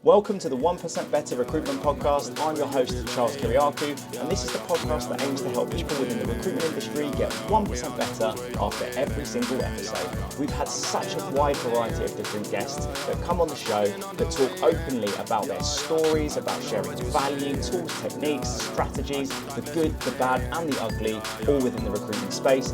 Welcome to the 1% Better Recruitment Podcast. I'm your host, Charles Kiriakou, and this is the podcast that aims to help people within the recruitment industry get 1% better after every single episode. We've had such a wide variety of different guests that come on the show that talk openly about their stories, about sharing value, tools, techniques, strategies, the good, the bad, and the ugly, all within the recruitment space.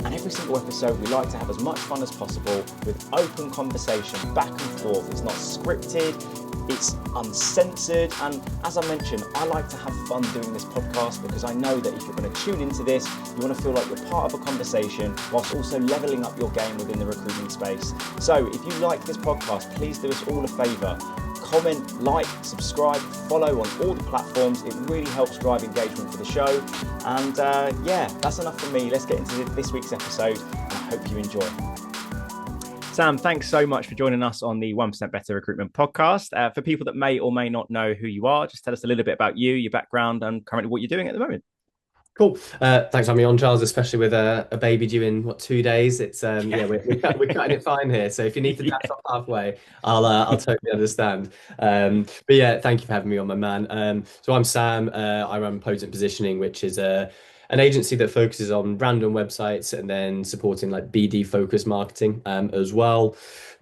And every single episode, we like to have as much fun as possible with open conversation back and forth. It's not scripted. It's uncensored, and as I mentioned, I like to have fun doing this podcast because I know that if you're going to tune into this, you want to feel like you're part of a conversation whilst also leveling up your game within the recruitment space. So if you like this podcast, please do us all a favour. Comment, like, subscribe, follow on all the platforms. It really helps drive engagement for the show. And that's enough from me. Let's get into this week's episode, and I hope you enjoy. Sam, thanks so much for joining us on the 1% Better Recruitment Podcast. For people that may or may not know who you are, just tell us a little bit about you, your background, and currently what you're doing at the moment. Cool. Thanks for having me on, Charles, especially with a baby due in, 2 days? It's we're cutting it fine here. So if you need to dash off halfway, I'll totally understand. But yeah, thank you for having me on, my man. So I'm Sam. I run Potent Positioning, which is an agency that focuses on brand and websites and then supporting like BD focused marketing as well.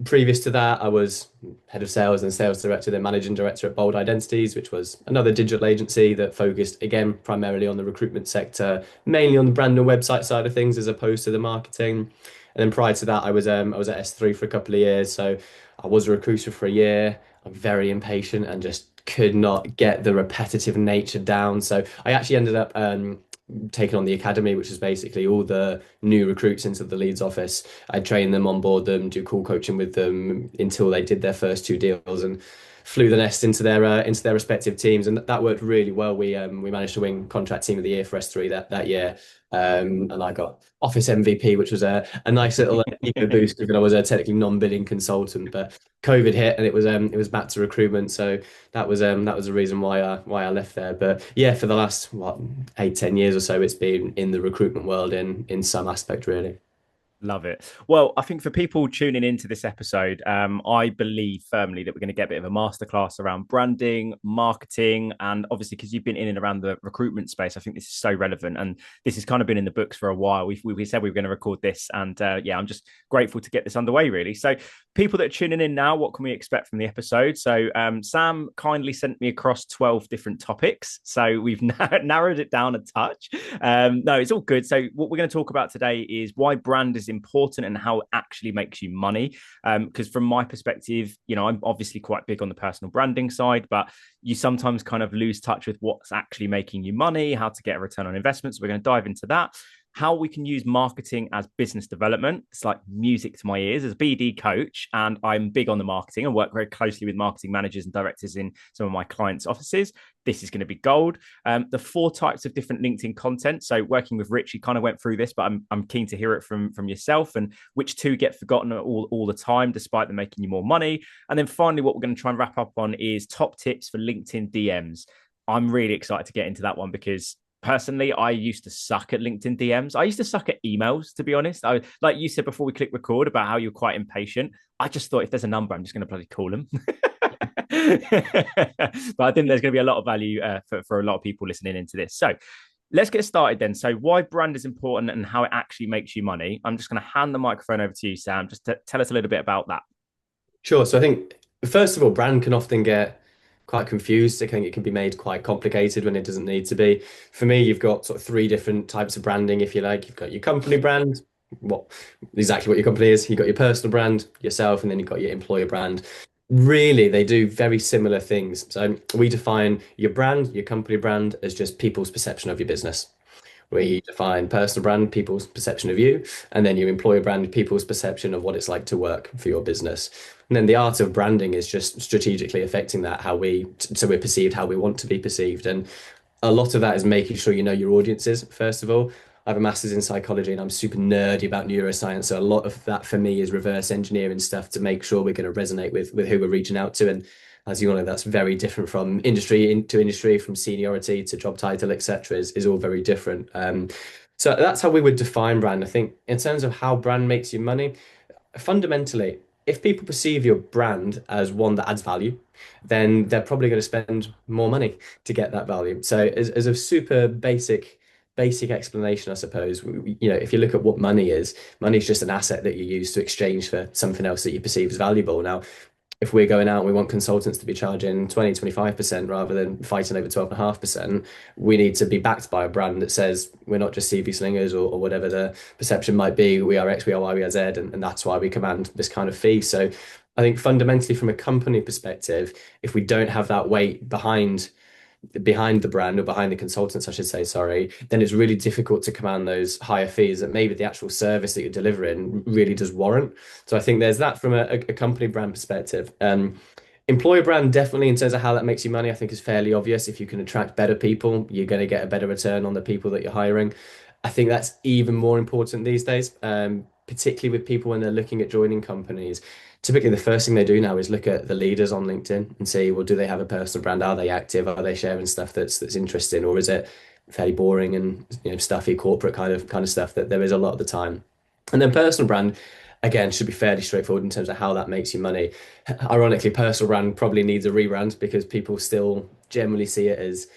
Previous to that, I was head of sales and sales director, then managing director at Bold Identities, which was another digital agency that focused again primarily on the recruitment sector, mainly on the brand and website side of things as opposed to the marketing. And then prior to that, I was at S3 for a couple of years. So I was a recruiter for a year. I'm very impatient and just could not get the repetitive nature down. So I actually ended up taken on the academy, which is basically all the new recruits into the Leeds office. I train them, onboard them, do call coaching with them until they did their first 2 deals and flew the nest into their respective teams, and that worked really well. We managed to win contract team of the year for S3 that year, and I got office MVP, which was a nice little ego boost given I was a technically non-bidding consultant. But COVID hit and it was back to recruitment, so that was the reason why I left there. But yeah, for the last 8-10 years or so, it's been in the recruitment world in some aspect, really. Love it. Well, I think for people tuning into this episode, I believe firmly that we're going to get a bit of a masterclass around branding, marketing, and obviously because you've been in and around the recruitment space, I think this is so relevant. And this has kind of been in the books for a while. We said we were going to record this, and I'm just grateful to get this underway, really. So people that are tuning in now, what can we expect from the episode? So Sam kindly sent me across 12 different topics. So we've narrowed it down a touch. No, it's all good. So what we're going to talk about today is why brand is important and how it actually makes you money. Because from my perspective, I'm obviously quite big on the personal branding side, but you sometimes kind of lose touch with what's actually making you money, how to get a return on investment. So we're going to dive into that. How we can use marketing as business development. It's like music to my ears as a BD coach, and I'm big on the marketing. I work very closely with marketing managers and directors in some of my clients' offices. This is going to be gold. The 4 types of different LinkedIn content. So working with Rich, you kind of went through this, but I'm keen to hear it from yourself, and which 2 get forgotten all the time, despite them making you more money. And then finally, what we're going to try and wrap up on is top tips for LinkedIn DMs. I'm really excited to get into that one because personally, I used to suck at LinkedIn DMs. I used to suck at emails, to be honest. Like you said before we click record about how you're quite impatient. I just thought if there's a number, I'm just going to bloody call them. But I think there's going to be a lot of value for a lot of people listening into this. So let's get started then. So why brand is important and how it actually makes you money. I'm just going to hand the microphone over to you, Sam, just to tell us a little bit about that. Sure. So I think, first of all, brand can often get quite confused. I think it can be made quite complicated when it doesn't need to be. For me, you've got sort of 3 different types of branding, if you like. You've got your company brand, exactly what your company is. You've got your personal brand, yourself, and then you've got your employer brand. Really, they do very similar things. So we define your brand, your company brand, as just people's perception of your business. We define personal brand, people's perception of you, and then your employer brand, people's perception of what it's like to work for your business. And then the art of branding is just strategically affecting that, so we're perceived how we want to be perceived. And a lot of that is making sure you know your audiences, first of all. I have a master's in psychology and I'm super nerdy about neuroscience. So a lot of that for me is reverse engineering stuff to make sure we're going to resonate with who we're reaching out to. And as you all know, that's very different from industry to industry, from seniority to job title, etc. is all very different. So that's how we would define brand. I think in terms of how brand makes you money, fundamentally, if people perceive your brand as one that adds value, then they're probably going to spend more money to get that value. So as a super basic explanation, I suppose, if you look at what money is just an asset that you use to exchange for something else that you perceive as valuable. Now, if we're going out and we want consultants to be charging 20, 25% rather than fighting over 12.5%, we need to be backed by a brand that says we're not just CV slingers or whatever the perception might be. We are X, we are Y, we are Z, and that's why we command this kind of fee. So I think fundamentally from a company perspective, if we don't have that weight behind the brand or behind the consultants, I should say, sorry, then it's really difficult to command those higher fees that maybe the actual service that you're delivering really does warrant. So I think there's that from a company brand perspective. Employer brand definitely in terms of how that makes you money, I think is fairly obvious. If you can attract better people, you're going to get a better return on the people that you're hiring. I think that's even more important these days, particularly with people when they're looking at joining companies. Typically, the first thing they do now is look at the leaders on LinkedIn and see, well, do they have a personal brand? Are they active? Are they sharing stuff that's interesting, or is it fairly boring and stuffy corporate kind of stuff that there is a lot of the time? And then personal brand, again, should be fairly straightforward in terms of how that makes you money. Ironically, personal brand probably needs a rebrand because people still generally see it as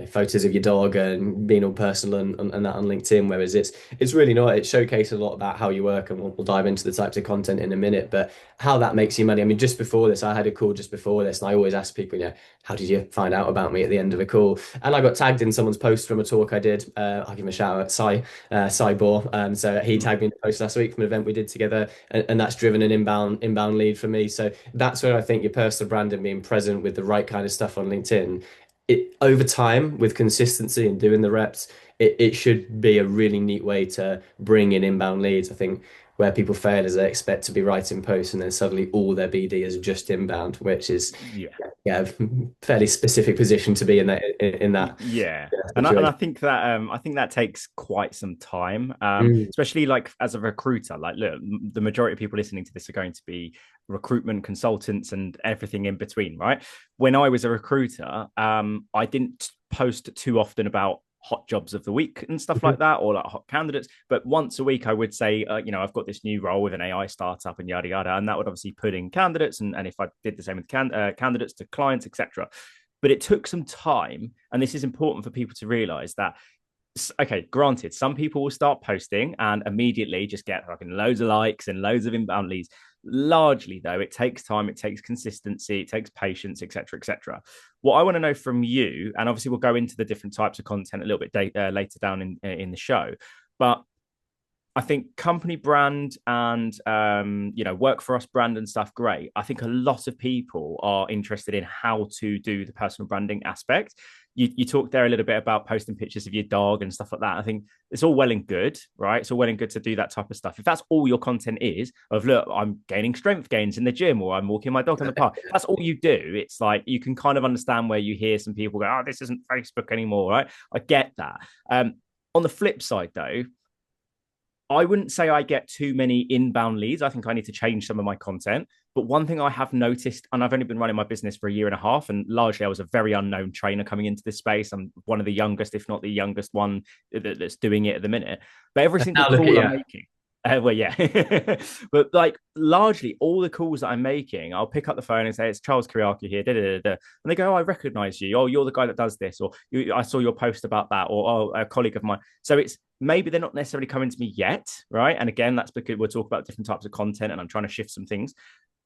photos of your dog and being all personal and that on LinkedIn, whereas it's really not. It showcases a lot about how you work, and we'll dive into the types of content in a minute. But how that makes you money. I mean, just before this, I had a call just before this, and I always ask people, how did you find out about me at the end of a call? And I got tagged in someone's post from a talk I did. I'll give him a shout out, Cybor. So he tagged me in the post last week from an event we did together, and that's driven an inbound lead for me. So that's where I think your personal brand and being present with the right kind of stuff on LinkedIn, it over time with consistency and doing the reps, it should be a really neat way to bring in inbound leads. I think where people fail is they expect to be writing posts and then suddenly all their BD is just inbound, which is Yeah. fairly specific position to be in that Yeah. And I situation. think that I think that takes quite some time, Mm. especially like as a recruiter. Like, look, the majority of people listening to this are going to be recruitment consultants and everything in between, right? When I was a recruiter, I didn't post too often about hot jobs of the week and stuff like that, or like hot candidates. But once a week, I would say, I've got this new role with an AI startup and yada yada, and that would obviously put in candidates, and if I did the same with candidates to clients, etc. But it took some time, and this is important for people to realize that. Okay, granted, some people will start posting and immediately just get fucking loads of likes and loads of inbound leads. Largely, though, it takes time, it takes consistency, it takes patience, etc., etc. What I want to know from you, and obviously we'll go into the different types of content a little bit later down in the show, but I think company brand and work for us brand and stuff, great. I think a lot of people are interested in how to do the personal branding aspect. You talked there a little bit about posting pictures of your dog and stuff like that. I think it's all well and good, right? It's all well and good to do that type of stuff. If that's all your content is, of look, I'm gaining strength gains in the gym or I'm walking my dog in the park, that's all you do. It's like you can kind of understand where you hear some people go, oh, this isn't Facebook anymore, right? I get that. On the flip side, though, I wouldn't say I get too many inbound leads. I think I need to change some of my content. But one thing I have noticed, and I've only been running my business for a year and a half, and largely I was a very unknown trainer coming into this space. I'm one of the youngest, if not the youngest one that's doing it at the minute. But every single Now look at call I'm you. making, well, yeah. But like largely all the calls that I'm making, I'll pick up the phone and say, it's Charles Kiriaki here. Da, da, da, da. And they go, oh, I recognize you. Oh, you're the guy that does this. Or I saw your post about that. Or, oh, a colleague of mine. So it's maybe they're not necessarily coming to me yet. Right. And again, that's because we'll talk about different types of content and I'm trying to shift some things.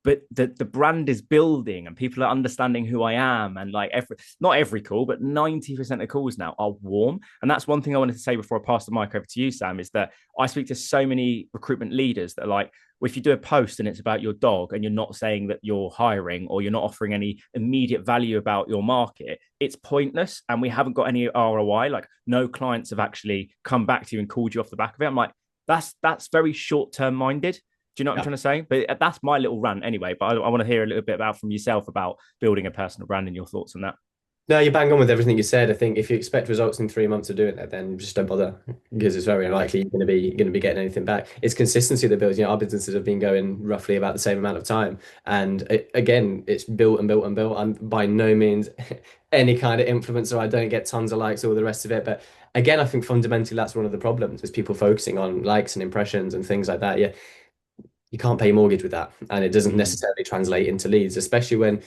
But the brand is building and people are understanding who I am. And like not every call, but 90% of calls now are warm. And that's one thing I wanted to say before I pass the mic over to you, Sam, is that I speak to so many recruitment leaders that are like, well, if you do a post and it's about your dog and you're not saying that you're hiring or you're not offering any immediate value about your market, it's pointless. And we haven't got any ROI. Like no clients have actually come back to you and called you off the back of it. I'm like, that's very short-term minded. Do you know what I'm Yeah. trying to say? But that's my little rant anyway. But I want to hear a little bit about from yourself about building a personal brand and your thoughts on that. No, you're bang on with everything you said. I think if you expect results in 3 months of doing that, then just don't bother because it's very unlikely you're going to be getting anything back. It's consistency that builds. Our businesses have been going roughly about the same amount of time, and again, it's built and built and built. I'm by no means any kind of influencer. I don't get tons of likes, all the rest of it. But again, I think fundamentally that's one of the problems is people focusing on likes and impressions and things like that. You can't pay your mortgage with that, and it doesn't Mm. necessarily translate into leads, especially when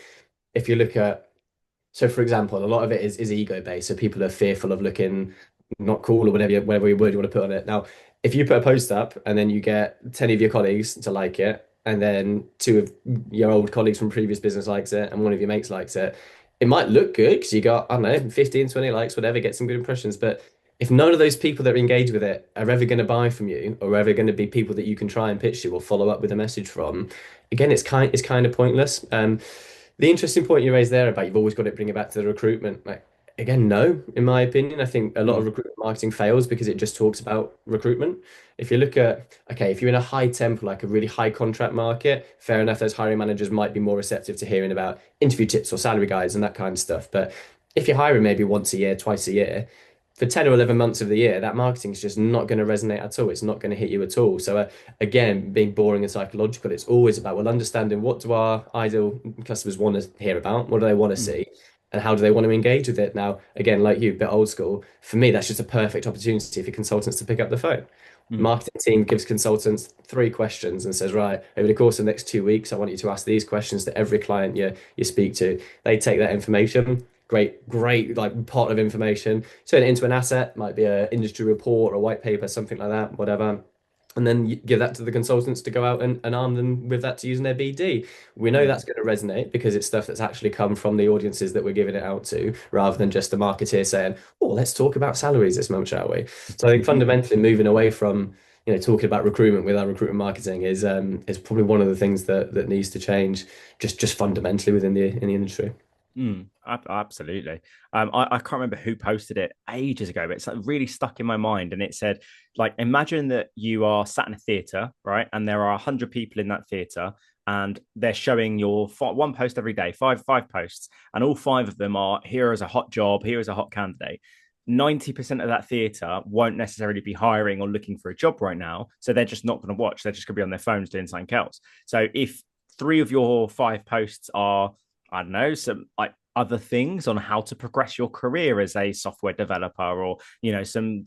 if you look at, so for example, a lot of it is ego based. So people are fearful of looking not cool or whatever word you want to put on it. Now, if you put a post up and then you get 10 of your colleagues to like it, and then two of your old colleagues from previous business likes it, and one of your mates likes it, it might look good because you got, I don't know, 15, 20 likes, whatever, get some good impressions. But if none of those people that are engaged with it are ever going to buy from you, or ever going to be people that you can try and pitch to or follow up with a message from, again, it's kind of pointless. The interesting point you raised there about you've always got to bring it back to the recruitment. Like, again, no, in my opinion, I think a lot of Mm, recruitment marketing fails because it just talks about recruitment. If you look at, okay, if you're in a high tempo, like a really high contract market, fair enough, those hiring managers might be more receptive to hearing about interview tips or salary guides and that kind of stuff. But if you're hiring maybe once a year, twice a year, for 10 or 11 months of the year, that marketing is just not going to resonate at all. It's not going to hit you at all. So, again, being boring and psychological, it's always about, well, understanding what do our ideal customers want to hear about? What do they want to mm, see? And how do they want to engage with it? Now, again, like you, a bit old school. For me, that's just a perfect opportunity for consultants to pick up the phone. mm, Marketing team gives consultants three questions and says, right, over the course of the next 2 weeks, I want you to ask these questions to every client you speak to. They take that information, great like pot of information, turn it into an asset, might be an industry report or a white paper, something like that, whatever. And then you give that to the consultants to go out and arm them with that to use in their BD. We know mm. that's going to resonate because it's stuff that's actually come from the audiences that we're giving it out to, rather than just a marketeer saying, "Oh, let's talk about salaries this month, shall we?" So I think fundamentally moving away from talking about recruitment with our recruitment marketing is probably one of the things that needs to change just fundamentally within the industry. Absolutely. I can't remember who posted it ages ago, but it's like really stuck in my mind. And it said, like, imagine that you are sat in a theater, right? And there are 100 people in that theater, and they're showing your one post every day, five posts, and all five of them are here is a hot job, here is a hot candidate. 90% of that theater won't necessarily be hiring or looking for a job right now. So they're just not going to watch. They're just going to be on their phones doing something else. So if three of your five posts are, I don't know, some like other things on how to progress your career as a software developer, or some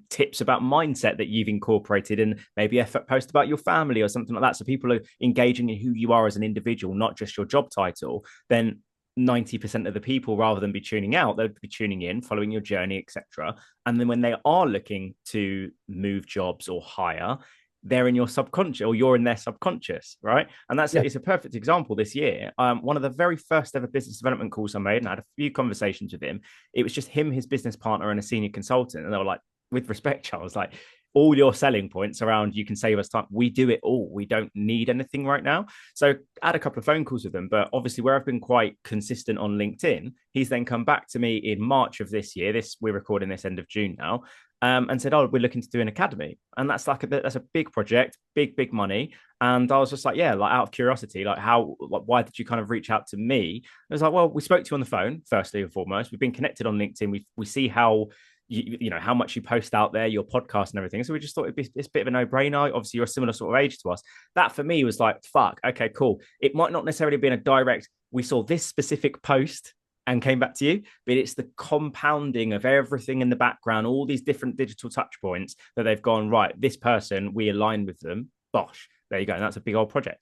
tips about mindset that you've incorporated, and maybe a post about your family or something like that, so people are engaging in who you are as an individual, not just your job title, then 90% of the people, rather than be tuning out, they'll be tuning in, following your journey, etc. And then when they are looking to move jobs or hire, they're in your subconscious, or you're in their subconscious, right? And Yeah. it's a perfect example this year. One of the very first ever business development calls I made, and I had a few conversations with him. It was just him, his business partner, and a senior consultant, and they were like, with respect, Charles, like, all your selling points around you can save us time, we do it all. We don't need anything right now. So I had a couple of phone calls with them, but obviously where I've been quite consistent on LinkedIn, he's then come back to me in March of this year. We're recording this end of June now, and said, "Oh, we're looking to do an academy," and that's that's a big project, big money. And I was just like, "Yeah," like out of curiosity, like why did you kind of reach out to me? I was like, "Well, we spoke to you on the phone firstly and foremost. We've been connected on LinkedIn. We see how." You know how much you post out there, your podcast and everything. So we just thought it's a bit of a no-brainer. Obviously, you're a similar sort of age to us. That for me was like, fuck, okay, cool. It might not necessarily be in a direct, we saw this specific post and came back to you, but it's the compounding of everything in the background, all these different digital touch points that they've gone, right, this person, we align with them. Bosh, there you go. And that's a big old project.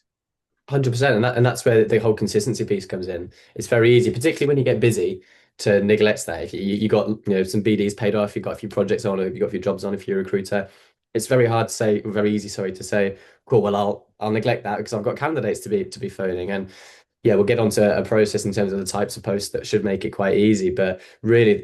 100%, and that's where the whole consistency piece comes in. It's very easy, particularly when you get busy, to neglect that. If you got some BDs paid off, you've got a few projects on, or you've got a few jobs on if you're a recruiter. It's very hard to say, very easy, sorry, to say, cool, well, I'll neglect that because I've got candidates to be phoning. And yeah, we'll get onto a process in terms of the types of posts that should make it quite easy. But really,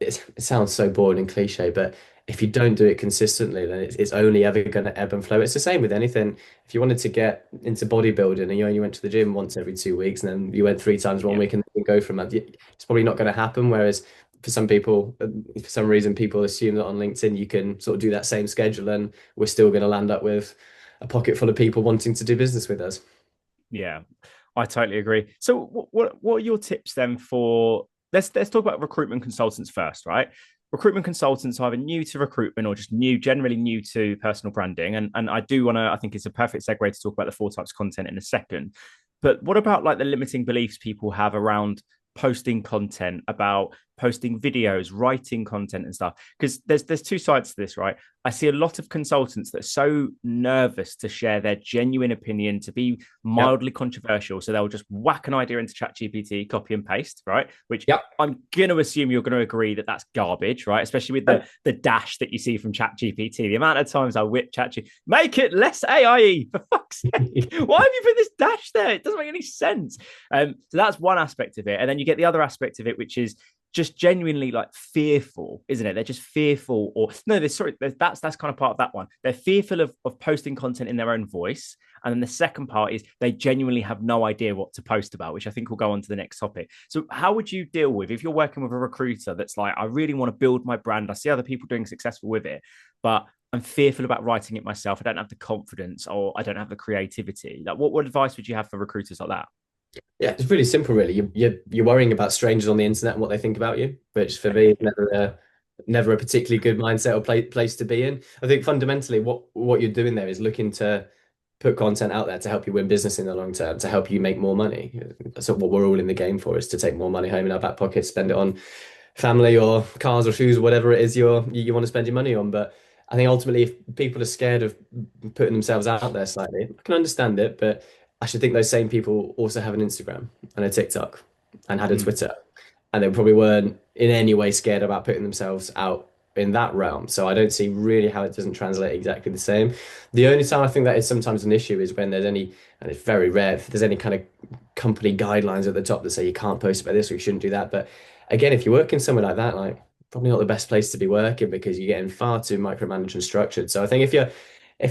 it sounds so boring and cliche, but if you don't do it consistently, then it's only ever going to ebb and flow. It's the same with anything. If you wanted to get into bodybuilding and you only went to the gym once every 2 weeks, and then you went three times one Yeah. week and then go from that, it's probably not going to happen. Whereas for some people, for some reason, people assume that on LinkedIn you can sort of do that same schedule, and we're still going to land up with a pocket full of people wanting to do business with us. Yeah, I totally agree. So, what are your tips then for? Let's talk about recruitment consultants first, right? Recruitment consultants are either new to recruitment or just generally new to personal branding. And I do want to. I think it's a perfect segue to talk about the four types of content in a second. But what about like the limiting beliefs people have around posting content about posting videos, writing content and stuff? Because there's two sides to this, right? I see a lot of consultants that are so nervous to share their genuine opinion, to be Yep. mildly controversial. So they'll just whack an idea into ChatGPT, copy and paste, right? Which Yep. I'm going to assume you're going to agree that that's garbage, right? Especially with the dash that you see from ChatGPT. The amount of times I whip ChatGPT, make it less AIE, for fuck's sake. Why have you put this dash there? It doesn't make any sense. So that's one aspect of it. And then you get the other aspect of it, which is just genuinely like fearful, isn't it? They're just fearful, or no, that's kind of part of that one. They're fearful of posting content in their own voice. And then the second part is they genuinely have no idea what to post about, which I think will go on to the next topic. So how would you deal with, if you're working with a recruiter that's like, I really want to build my brand, I see other people doing successful with it, but I'm fearful about writing it myself, I don't have the confidence, or I don't have the creativity. Like, what advice would you have for recruiters like that? Yeah, it's really simple, really. You're worrying about strangers on the internet and what they think about you, which for me is never a particularly good mindset or place to be in. I think fundamentally what you're doing there is looking to put content out there to help you win business in the long term, to help you make more money. That's what we're all in the game for, is to take more money home in our back pocket, spend it on family or cars or shoes, or whatever it is you want to spend your money on. But I think ultimately, if people are scared of putting themselves out there slightly, I can understand it, but I should think those same people also have an Instagram and a TikTok and had a Mm. Twitter, and they probably weren't in any way scared about putting themselves out in that realm. So I don't see really how it doesn't translate exactly the same. The only time I think that is sometimes an issue is when there's any, and it's very rare, if there's any kind of company guidelines at the top that say you can't post about this or you shouldn't do that. But again, if you work in somewhere like that, like probably not the best place to be working, because you're getting far too micromanaged and structured. So I think if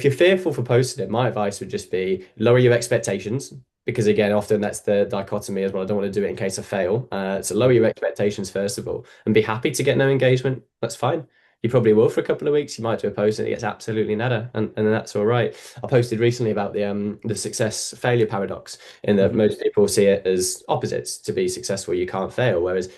you're fearful for posting it, my advice would just be lower your expectations, because again, often that's the dichotomy as well. I don't want to do it in case I fail. So lower your expectations first of all, and be happy to get no engagement. That's fine. You probably will for a couple of weeks. You might do a post and it gets absolutely nada, and that's all right. I posted recently about the success failure paradox, in that Mhm. most people see it as opposites. To be successful, you can't fail, whereas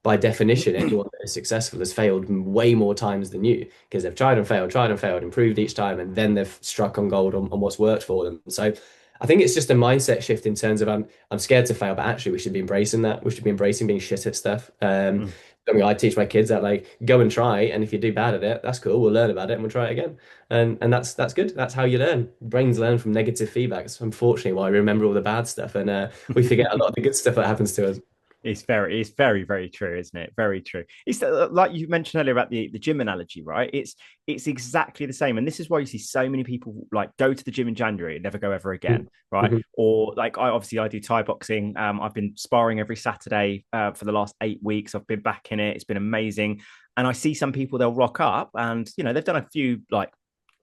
by definition, anyone that is successful has failed way more times than you, because they've tried and failed, improved each time, and then they've struck on gold on what's worked for them. So I think it's just a mindset shift in terms of I'm scared to fail, but actually we should be embracing that. We should be embracing being shit at stuff. Mm. I mean, I teach my kids that, like, go and try, and if you do bad at it, that's cool. We'll learn about it and we'll try it again. And that's good. That's how you learn. Brains learn from negative feedback. It's unfortunately why we remember all the bad stuff, and we forget a lot of the good stuff that happens to us. It's very, very true, isn't it? Very true. It's like you mentioned earlier about the gym analogy, right? It's exactly the same, and this is why you see so many people like go to the gym in January and never go ever again, right? Mhm. Or like I do Thai boxing. I've been sparring every Saturday for the last 8 weeks. I've been back in it. It's been amazing, and I see some people, they'll rock up, and they've done a few like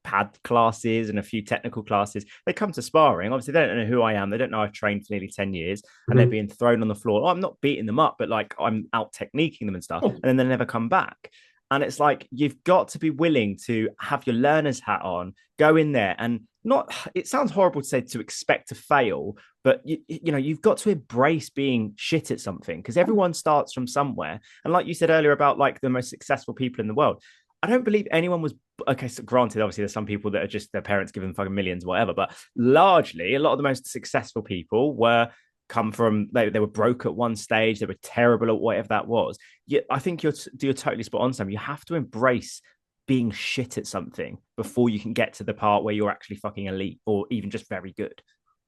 pad classes and a few technical classes. They come to sparring. Obviously, they don't know who I am. They don't know I've trained for nearly 10 years, and they're Mhm. being thrown on the floor. Oh, I'm not beating them up, but like I'm out techniquing them and stuff. Oh, And then they never come back. And it's like you've got to be willing to have your learner's hat on, go in there and not, it sounds horrible to say to expect to fail, but you've got to embrace being shit at something, because everyone starts from somewhere. And like you said earlier about like the most successful people in the world, I don't believe anyone was okay. So granted, obviously, there's some people that are just their parents give them fucking millions, whatever. But largely, a lot of the most successful people were come from they were broke at one stage, they were terrible at whatever that was. Yeah, I think you're totally spot on, Sam. You have to embrace being shit at something before you can get to the part where you're actually fucking elite or even just very good.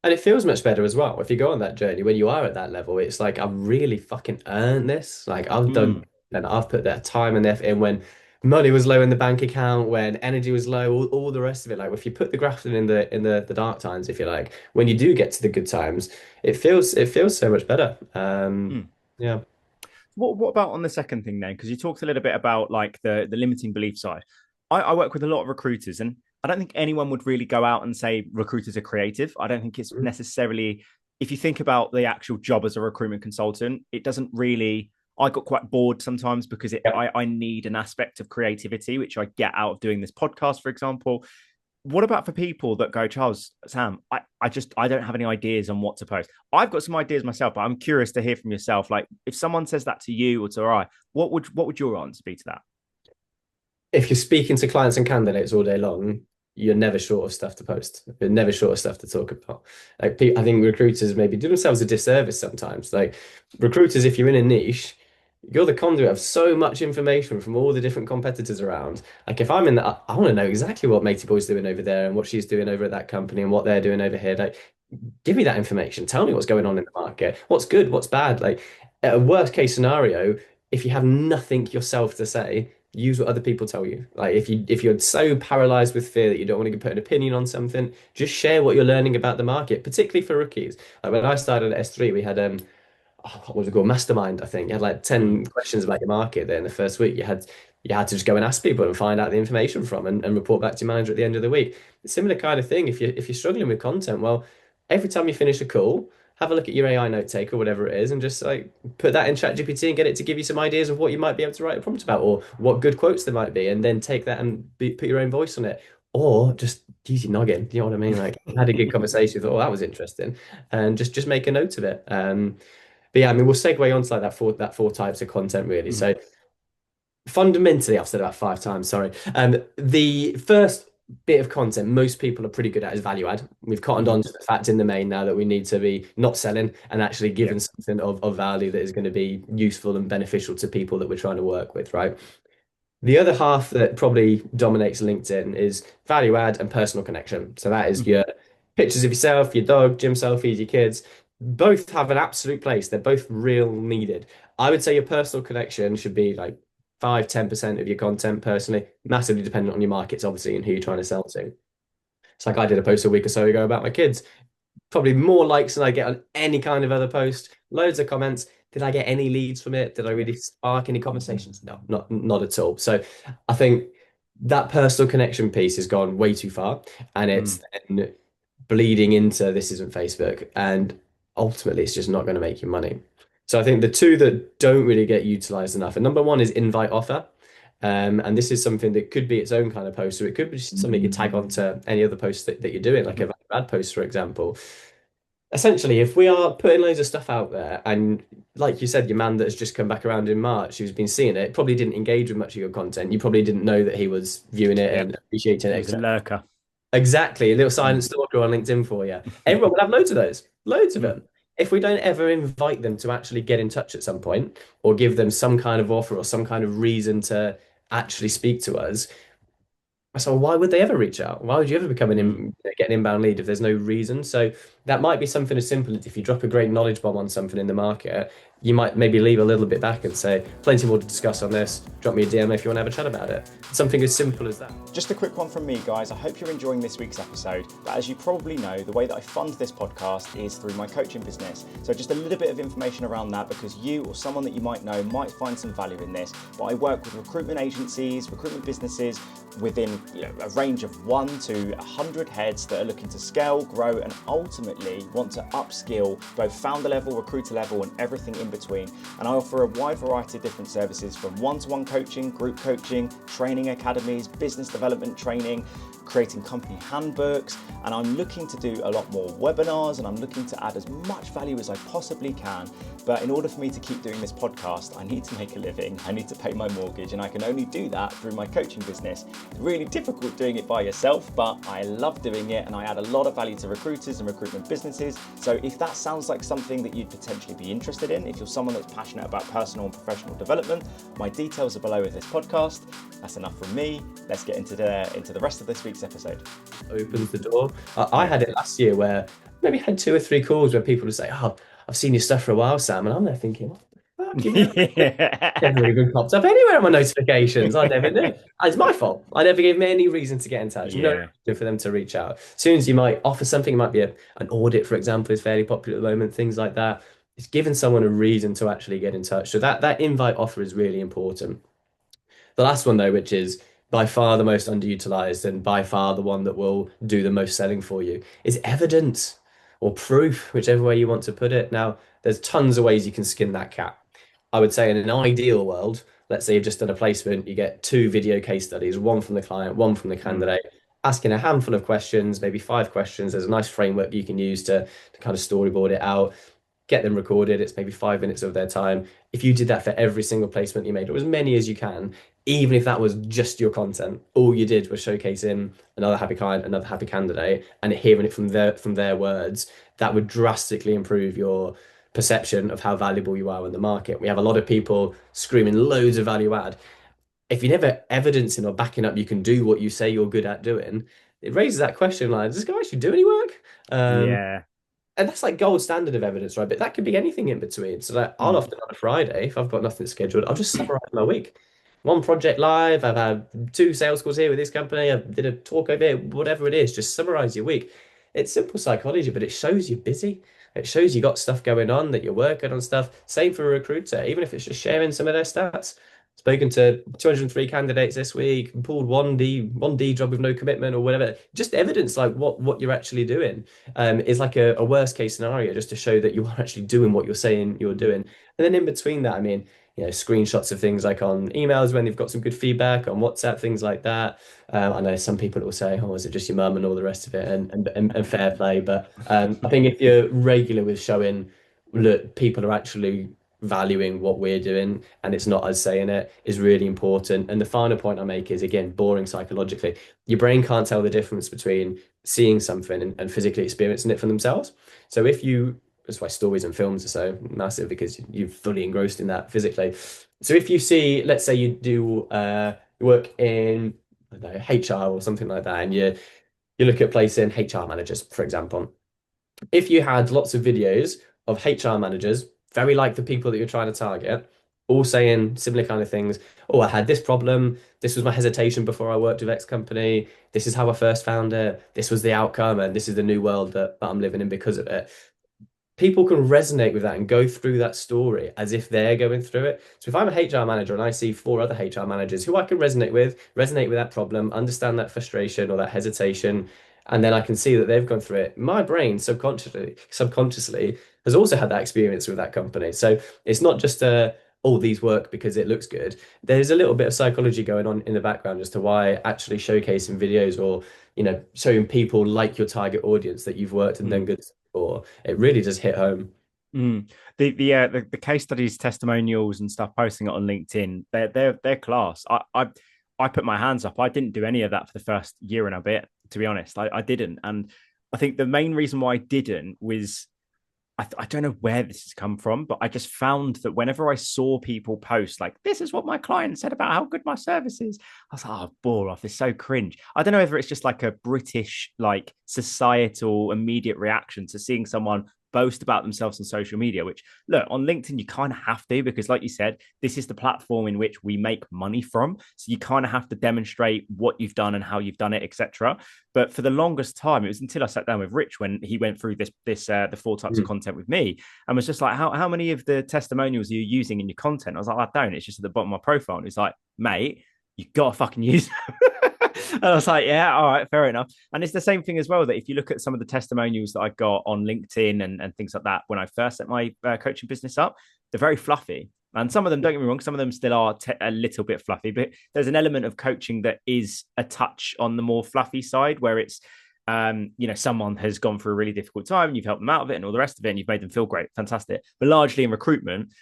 and it feels much better as well. If you go on that journey, when you are at that level, it's like I've really fucking earned this. Like I've done, Mm. and I've put that time and effort in when money was low in the bank account, when energy was low, all the rest of it. Like if you put the grafting in the dark times, if you like, when you do get to the good times, it feels so much better. Mm. Yeah. What about on the second thing then? Because you talked a little bit about like the limiting belief side. I work with a lot of recruiters, and I don't think anyone would really go out and say recruiters are creative. I don't think it's Mhm. necessarily, if you think about the actual job as a recruitment consultant, it doesn't really. I got quite bored sometimes because Yep. I need an aspect of creativity, which I get out of doing this podcast, for example. What about for people that go, Charles, Sam, I don't have any ideas on what to post. I've got some ideas myself, but I'm curious to hear from yourself. Like if someone says that to you or to I, what would your answer be to that? If you're speaking to clients and candidates all day long, you're never short of stuff to post. You're never short of stuff to talk about. Like I think recruiters maybe do themselves a disservice sometimes. Like recruiters, if you're in a niche, you're the conduit of so much information from all the different competitors around. Like if I'm in that, I want to know exactly what Matey Boy's doing over there and what she's doing over at that company and what they're doing over here. Like, give me that information. Tell me what's going on in the market. What's good, what's bad. Like, at a worst case scenario, if you have nothing yourself to say, use what other people tell you. Like if you're so paralyzed with fear that you don't want to put an opinion on something, just share what you're learning about the market, particularly for rookies. Like when I started at S3, we had what was it called? Mastermind, I think. You had like Mm. 10 questions about your market there in the first week. You had to just go and ask people and find out the information from and report back to your manager at the end of the week. Similar kind of thing. If you're struggling with content, well, every time you finish a call, have a look at your AI note taker, whatever it is, and just like put that in ChatGPT and get it to give you some ideas of what you might be able to write a prompt about or what good quotes there might be, and then take that and put your own voice on it. Or just use your noggin. You know what I mean? Like had a good conversation, thought, oh, that was interesting, and just make a note of it. But yeah, I mean, we'll segue on to like that four types of content really. Mm. So fundamentally, I've said about 5 times, sorry. The first bit of content most people are pretty good at is value add. We've cottoned Mhm. on to the fact in the main now that we need to be not selling and actually Yeah. giving something of value that is going to be useful and beneficial to people that we're trying to work with, right? The other half that probably dominates LinkedIn is value add and personal connection. So that is Mhm. your pictures of yourself, your dog, gym selfies, your kids. Both have an absolute place. They're both real needed. I would say your personal connection should be like 5-10% of your content personally, massively dependent on your markets, obviously, and who you're trying to sell to. It's like I did a post a week or so ago about my kids. Probably more likes than I get on any kind of other post. Loads of comments. Did I get any leads from it? Did I really spark any conversations? No, not at all. So I think that personal connection piece has gone way too far, and Mm. it's then bleeding into this isn't Facebook, and ultimately it's just not going to make you money. So I think the two that don't really get utilized enough, and number one is invite offer. And this is something that could be its own kind of post, or it could be just something you tag onto any other posts that you're doing, like Mhm. a ad post, for example. Essentially, if we are putting loads of stuff out there, and like you said, your man that has just come back around in March, who's been seeing it, probably didn't engage with much of your content. You probably didn't know that he was viewing it Yep. and appreciating He it, was a etc. lurker. Exactly, a little silent Mm. stalker on LinkedIn for you. Everyone will have loads of those, loads of Mm. them. If we don't ever invite them to actually get in touch at some point, or give them some kind of offer or some kind of reason to actually speak to us, so why would they ever reach out? Why would you ever become Mm. get an inbound lead if there's no reason? So that might be something as simple as if you drop a great knowledge bomb on something in the market, you might maybe leave a little bit back and say, plenty more to discuss on this. Drop me a DM if you want to have a chat about it. Something as simple as that. Just a quick one from me, guys. I hope you're enjoying this week's episode. But as you probably know, the way that I fund this podcast is through my coaching business. So just a little bit of information around that because you or someone that you might know might find some value in this. But I work with recruitment agencies, recruitment businesses within a range of 1 to 100 heads that are looking to scale, grow, and ultimately want to upskill both founder level, recruiter level, and everything in between. And I offer a wide variety of different services from one-to-one coaching, group coaching, training academies, business development training, creating company handbooks, and I'm looking to do a lot more webinars and I'm looking to add as much value as I possibly can. But in order for me to keep doing this podcast, I need to make a living, I need to pay my mortgage, and I can only do that through my coaching business. It's really difficult doing it by yourself, but I love doing it and I add a lot of value to recruiters and recruitment businesses. So if that sounds like something that you'd potentially be interested in, if you're someone that's passionate about personal and professional development, my details are below with this podcast. That's enough from me. Let's get into the rest of this week's episode. Opens the door. I had it last year where maybe had 2 or 3 calls where people would say, "Oh, I've seen your stuff for a while, Sam," and I'm there thinking, "What the fuck? You've never even popped up anywhere on my notifications. I never knew. It's my fault. I never gave me any reason to get in touch. No Yeah. reason for them to reach out. As soon as you might offer something, it might be an audit, for example, is fairly popular at the moment. Things like that. It's giving someone a reason to actually get in touch. So that invite offer is really important. The last one, though, which is by far the most underutilized and by far the one that will do the most selling for you, is evidence or proof, whichever way you want to put it. Now, there's tons of ways you can skin that cat. I would say in an ideal world, let's say you've just done a placement, you get 2 video case studies, one from the client, one from the Mm. candidate, asking a handful of questions, maybe 5 questions. There's a nice framework you can use to kind of storyboard it out, get them recorded. It's maybe 5 minutes of their time. If you did that for every single placement you made, or as many as you can, even if that was just your content, all you did was showcasing another happy client, another happy candidate, and hearing it from their words, that would drastically improve your perception of how valuable you are in the market. We have a lot of people screaming loads of value add. If you're never evidencing or backing up you can do what you say you're good at doing, it raises that question like, does this guy actually do any work? Yeah. And that's like gold standard of evidence, right? But that could be anything in between. So like I'll Mm. often on a Friday, if I've got nothing scheduled, I'll just summarize my week. One project live, I've had two sales calls here with this company, I did a talk over here, whatever it is, just summarize your week. It's simple psychology, but it shows you're busy. It shows you got stuff going on, that you're working on stuff. Same for a recruiter, even if it's just sharing some of their stats. Spoken to 203 candidates this week, pulled one D job with no commitment or whatever. Just evidence like what you're actually doing is like a worst case scenario just to show that you are actually doing what you're saying you're doing. And then in between that, I mean, screenshots of things like on emails when they've got some good feedback, on WhatsApp, things like that. I know some people will say, "Oh, is it just your mum and all the rest of it?" And fair play, but I think if you're regular with showing, look, people are actually valuing what we're doing and it's not us saying it is really important. And the final point I make is again, boring psychologically. Your brain can't tell the difference between seeing something and physically experiencing it for themselves. So if you, that's why stories and films are so massive because you're fully engrossed in that physically. So if you see, let's say you do you work in I don't know, HR or something like that, and you look at placing HR managers, for example. If you had lots of videos of HR managers, very like the people that you're trying to target, all saying similar kind of things. Oh, I had this problem. This was my hesitation before I worked with X company. This is how I first found it. This was the outcome, and this is the new world that I'm living in because of it. People can resonate with that and go through that story as if they're going through it. So if I'm a HR manager and I see four other HR managers who I can resonate with that problem, understand that frustration or that hesitation, and then I can see that they've gone through it, my brain subconsciously has also had that experience with that company. So it's not just all these work because it looks good. There's a little bit of psychology going on in the background as to why actually showcasing videos or showing people like your target audience that you've worked and done Mm. good for, it really does hit home. Mm. The case studies, testimonials, and stuff, posting it on LinkedIn, they're class. I put my hands up. I didn't do any of that for the first year and a bit, to be honest. I didn't, and I think the main reason why I didn't was I don't know where this has come from, but I just found that whenever I saw people post like, this is what my client said about how good my service is, I was like, oh, bore off. It's so cringe. I don't know whether it's just like a British, like societal immediate reaction to seeing someone boast about themselves on social media, which look on LinkedIn, you kind of have to, because like you said, this is the platform in which we make money from. So you kind of have to demonstrate what you've done and how you've done it, etc. But for the longest time, it was until I sat down with Rich when he went through the four types of Mm. content with me and was just like, how many of the testimonials are you using in your content? I was like, I don't. It's just at the bottom of my profile. And he's like, mate, you gotta fucking use them. And I was like, yeah, all right, fair enough. And it's the same thing as well that if you look at some of the testimonials that I got on LinkedIn and things like that when I first set my coaching business up, they're very fluffy. And some of them, don't get me wrong, some of them still are a little bit fluffy, but there's an element of coaching that is a touch on the more fluffy side where it's, someone has gone through a really difficult time and you've helped them out of it and all the rest of it and you've made them feel great. Fantastic. But largely in recruitment,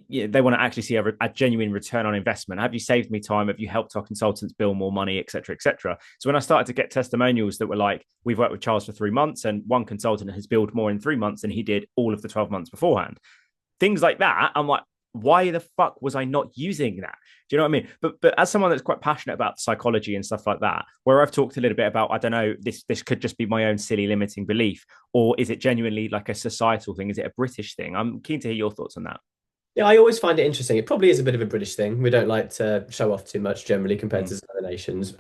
they want to actually see a genuine return on investment. Have you saved me time? Have you helped our consultants bill more money, et cetera, et cetera? So when I started to get testimonials that were like, we've worked with Charles for 3 months and one consultant has billed more in 3 months than he did all of the 12 months beforehand, things like that, I'm like, why the fuck was I not using that? Do you know what I mean? But as someone that's quite passionate about psychology and stuff like that, where I've talked a little bit about, I don't know, this could just be my own silly limiting belief, or is it genuinely like a societal thing? Is it a British thing? I'm keen to hear your thoughts on that. Yeah, I always find it interesting. It probably is a bit of a British thing. We don't like to show off too much generally compared Mm. to some other nations.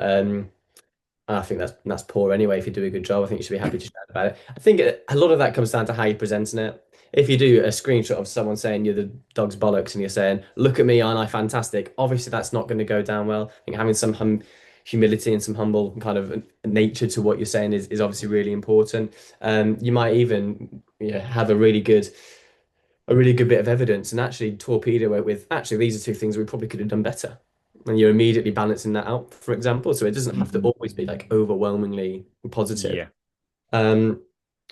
I think that's poor anyway. If you do a good job, I think you should be happy to shout about it. I think a lot of that comes down to how you're presenting it. If you do a screenshot of someone saying you're the dog's bollocks and you're saying, "Look at me, aren't I fantastic?" Obviously, that's not going to go down well. I think having some humility and some humble kind of nature to what you're saying is obviously really important. You might even have a really good bit of evidence and actually torpedo it with actually these are two things we probably could have done better. And you're immediately balancing that out, for example. So it doesn't have to Mm-hmm. always be like overwhelmingly positive. Yeah. Um,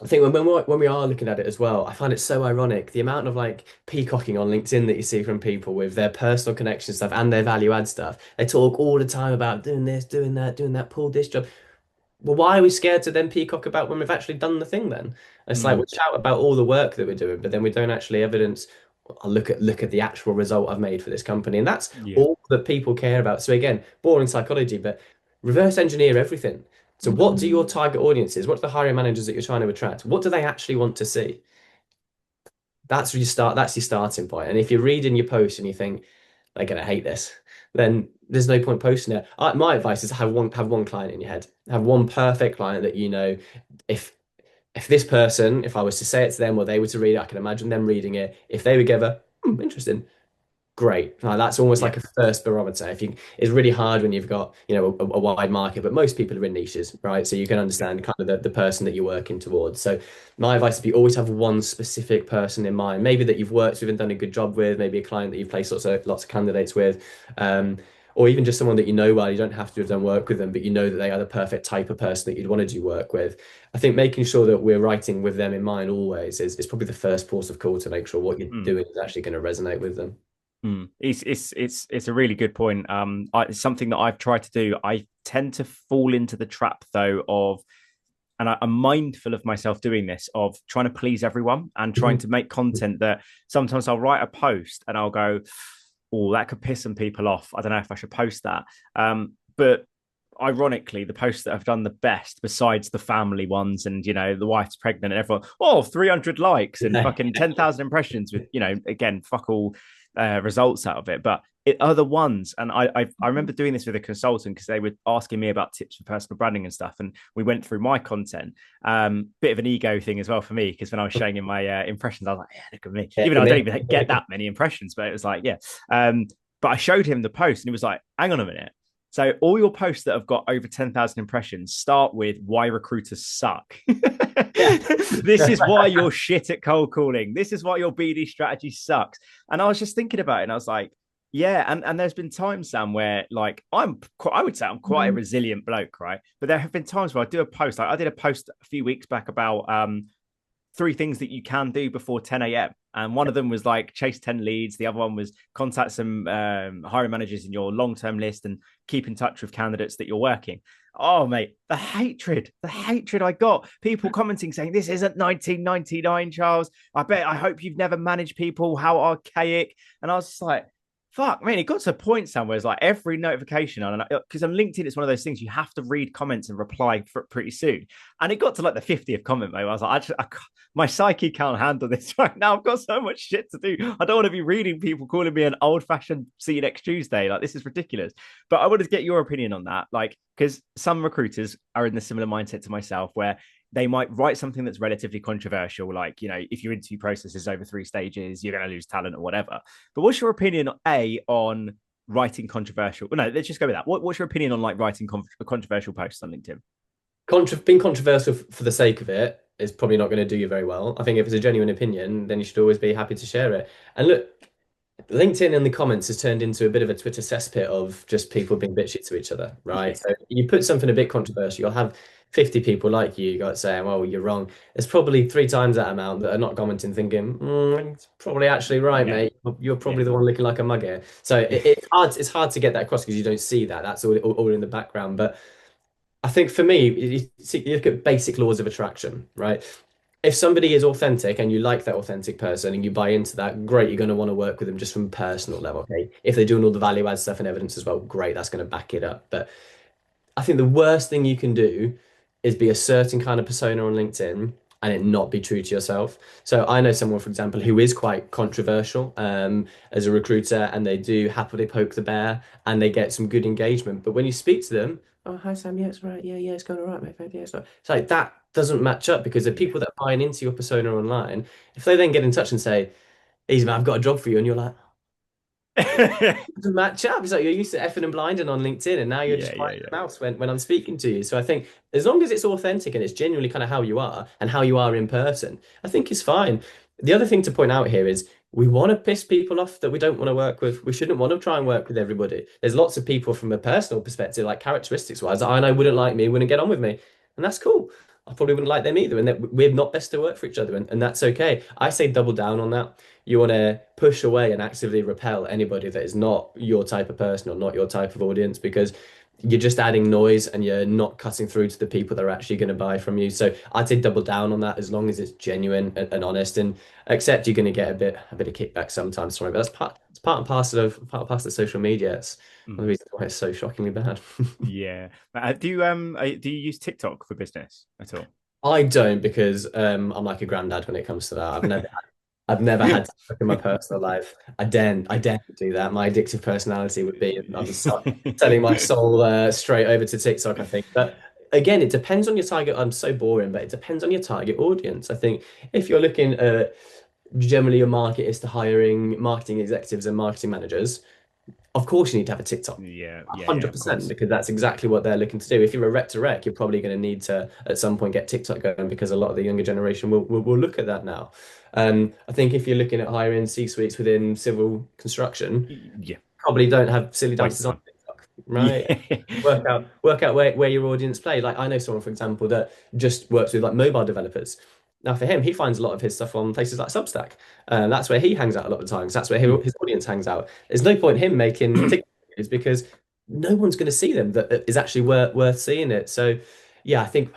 I think when we are looking at it as well, I find it so ironic the amount of like peacocking on LinkedIn that you see from people with their personal connection stuff and their value add stuff. They talk all the time about doing this, doing that, pull this job. well, why are we scared to then peacock about when we've actually done the thing then? It's like we Mm, shout about all the work that we're doing, but then we don't actually evidence. I'll look at the actual result I've made for this company, and that's yeah. all that people care about. So again, boring psychology, but reverse engineer everything. So what do your target audiences, what do the hiring managers that you're trying to attract, what do they actually want to see? That's where you start. That's your starting point. And if you're reading your post and you think they're gonna hate this, then there's no point posting it. My advice is have one client in your head. Have one perfect client that you know. If if this person, if I was to say it to them or they were to read it, I can imagine them reading it. If they were together, interesting. Great. Like, that's almost Yeah. like a first barometer. If you, it's really hard when you've got, a wide market, but most people are in niches, right? So you can understand kind of the person that you're working towards. So my advice would be always have one specific person in mind, maybe that you've worked with and done a good job with, maybe a client that you've placed lots of candidates with, or even just someone that you know well. You don't have to have done work with them, but you know that they are the perfect type of person that you'd want to do work with. I think making sure that we're writing with them in mind always is probably the first port of call to make sure what you're Mm. doing is actually going to resonate with them. It's a really good point. It's something that I've tried to do. I tend to fall into the trap though of, and I'm mindful of myself doing this, of trying to please everyone and trying Mhm. to make content that sometimes I'll write a post and I'll go, oh, that could piss some people off. I don't know if I should post that. But ironically, the posts that have done the best, besides the family ones and, the wife's pregnant and everyone, 300 likes and Yeah. fucking 10,000 impressions with, again, fuck all results out of it. But other ones, and I remember doing this with a consultant because they were asking me about tips for personal branding and stuff, and we went through my content. Bit of an ego thing as well for me, because when I was showing him my impressions, I was like, yeah, look at me, Yeah, even for though I don't me. even get that many impressions, but it was like, yeah. But I showed him the post and he was like, hang on a minute. So all your posts that have got over 10,000 impressions start with why recruiters suck. Yeah. This is why you're shit at cold calling. This is why your BD strategy sucks. And I was just thinking about it and I was like, yeah, and there's been times, Sam, where like I would say I'm quite a resilient bloke, right? But there have been times where I do a post. Like I did a post a few weeks back about three things that you can do before 10 a.m. And one of them was like chase 10 leads. The other one was contact some hiring managers in your long-term list and keep in touch with candidates that you're working. Oh, mate, the hatred I got. People commenting saying, this isn't 1999, Charles. I hope you've never managed people. How archaic. And I was just like, fuck, man, it got to a point somewhere. It's like every notification on, because on LinkedIn, it's one of those things you have to read comments and reply for pretty soon. And it got to like the 50th comment, mate. I was like, my psyche can't handle this right now. I've got so much shit to do. I don't want to be reading people calling me an old fashioned see you next Tuesday. Like, this is ridiculous. But I wanted to get your opinion on that. Like, because some recruiters are in the similar mindset to myself where they might write something that's relatively controversial, like, if your interview process is over 3 stages, you're going to lose talent or whatever. But what's your opinion, on writing controversial? Well, no, let's just go with that. What's your opinion on like writing controversial posts on LinkedIn? Being controversial for the sake of it is probably not going to do you very well. I think if it's a genuine opinion, then you should always be happy to share it. And look, LinkedIn in the comments has turned into a bit of a Twitter cesspit of just people being bitchy to each other, right? Yeah, So you put something a bit controversial, you'll have 50 people like you got saying, well, you're wrong. There's probably three times that amount that are not commenting, thinking, it's probably actually right, yeah, mate. You're yeah, probably the one looking like a mug here. So it's hard to get that across because you don't see that. That's all in the background. But I think for me, you look at basic laws of attraction, right? If somebody is authentic and you like that authentic person and you buy into that, great, you're going to want to work with them just from a personal level. Okay. If they're doing all the value add stuff and evidence as well, great, that's going to back it up. But I think the worst thing you can do is be a certain kind of persona on LinkedIn and it not be true to yourself. So I know someone, for example, who is quite controversial as a recruiter, and they do happily poke the bear and they get some good engagement. But when you speak to them, oh, hi Sam, yeah, it's right, yeah, it's going all right, mate. Yeah, it's right. It's like that doesn't match up because the yeah. people that are buying into your persona online, if they then get in touch and say, easy man, I've got a job for you, and you're like, to match up. It's like you're used to effing and blinding on LinkedIn, and now you're Yeah, just yeah, quiet yeah. the mouse when I'm speaking to you. So I think as long as it's authentic and it's genuinely kind of how you are and how you are in person, I think it's fine. The other thing to point out here is we want to piss people off that we don't want to work with. We shouldn't want to try and work with everybody. There's lots of people from a personal perspective, like characteristics wise, that I know wouldn't like me, wouldn't get on with me, and that's cool. I probably wouldn't like them either, and that we're not best to work for each other, and that's okay. I say double down on that. You want to push away and actively repel anybody that is not your type of person or not your type of audience because you're just adding noise and you're not cutting through to the people that are actually going to buy from you. So I'd say double down on that as long as it's genuine and honest, and accept you're going to get a bit of kickback sometimes from it. But it's part and parcel of social media. It's one of Mm. the reasons why it's so shockingly bad. Yeah. Do you use TikTok for business at all? I don't because I'm like a granddad when it comes to that. I've never had to look at my personal life. I dare do that. My addictive personality would be I'm selling my soul straight over to TikTok, I think. But again, it depends on your target. I'm so boring, but it depends on your target audience. I think if you're looking at generally your market is to hiring marketing executives and marketing managers, of course you need to have a TikTok. Yeah, yeah, yeah, of 100% course. because that's exactly what they're looking to do. If you're a rec to rec, you're probably going to need to at some point get TikTok going because a lot of the younger generation will look at that now. I think if you're looking at hiring C-suites within civil construction, Yeah, probably don't have silly waste dances of on time. TikTok, right? Yeah. Work out where your audience play. Like I know someone, for example, that just works with like mobile developers. Now for him, he finds a lot of his stuff on places like Substack. That's where he hangs out a lot of times. That's where Mm. his audience hangs out. There's no point him making TikTok videos because no one's going to see them that is actually worth seeing it. So yeah, I think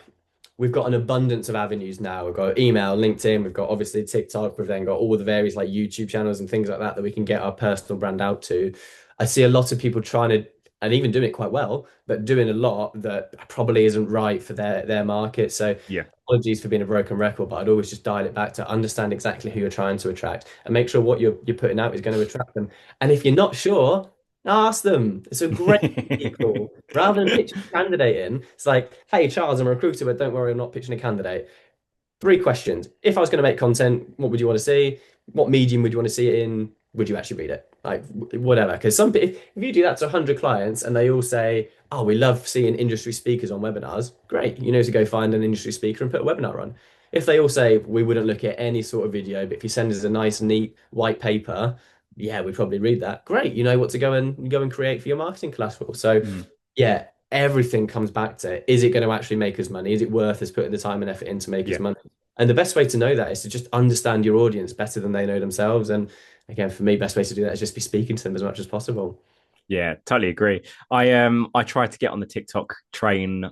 we've got an abundance of avenues now. We've got email, LinkedIn, we've got obviously TikTok, we've then got all the various like YouTube channels and things like that that we can get our personal brand out to. I see a lot of people trying to, and even doing it quite well, but doing a lot that probably isn't right for their market. So Yeah. apologies for being a broken record, but I'd always just dial it back to understand exactly who you're trying to attract and make sure what you're putting out is going to attract them. And if you're not sure, ask them. It's a great people. Rather than pitching a candidate in, it's like, hey, Charles, I'm a recruiter, but don't worry, I'm not pitching a candidate. Three questions. If I was going to make content, what would you want to see? What medium would you want to see it in? Would you actually read it? Like whatever. Because if you do that to 100 clients and they all say, oh, we love seeing industry speakers on webinars, great. You know to go find an industry speaker and put a webinar on. If they all say we wouldn't look at any sort of video, but if you send us a nice, neat white paper, yeah, we'd probably read that. Great. You know what to go and create for your marketing collateral. So Mm. yeah, everything comes back to is it going to actually make us money? Is it worth us putting the time and effort in to make us Yeah. money? And the best way to know that is to just understand your audience better than they know themselves. And again, for me, best way to do that is just be speaking to them as much as possible. Yeah, totally agree. I tried to get on the TikTok train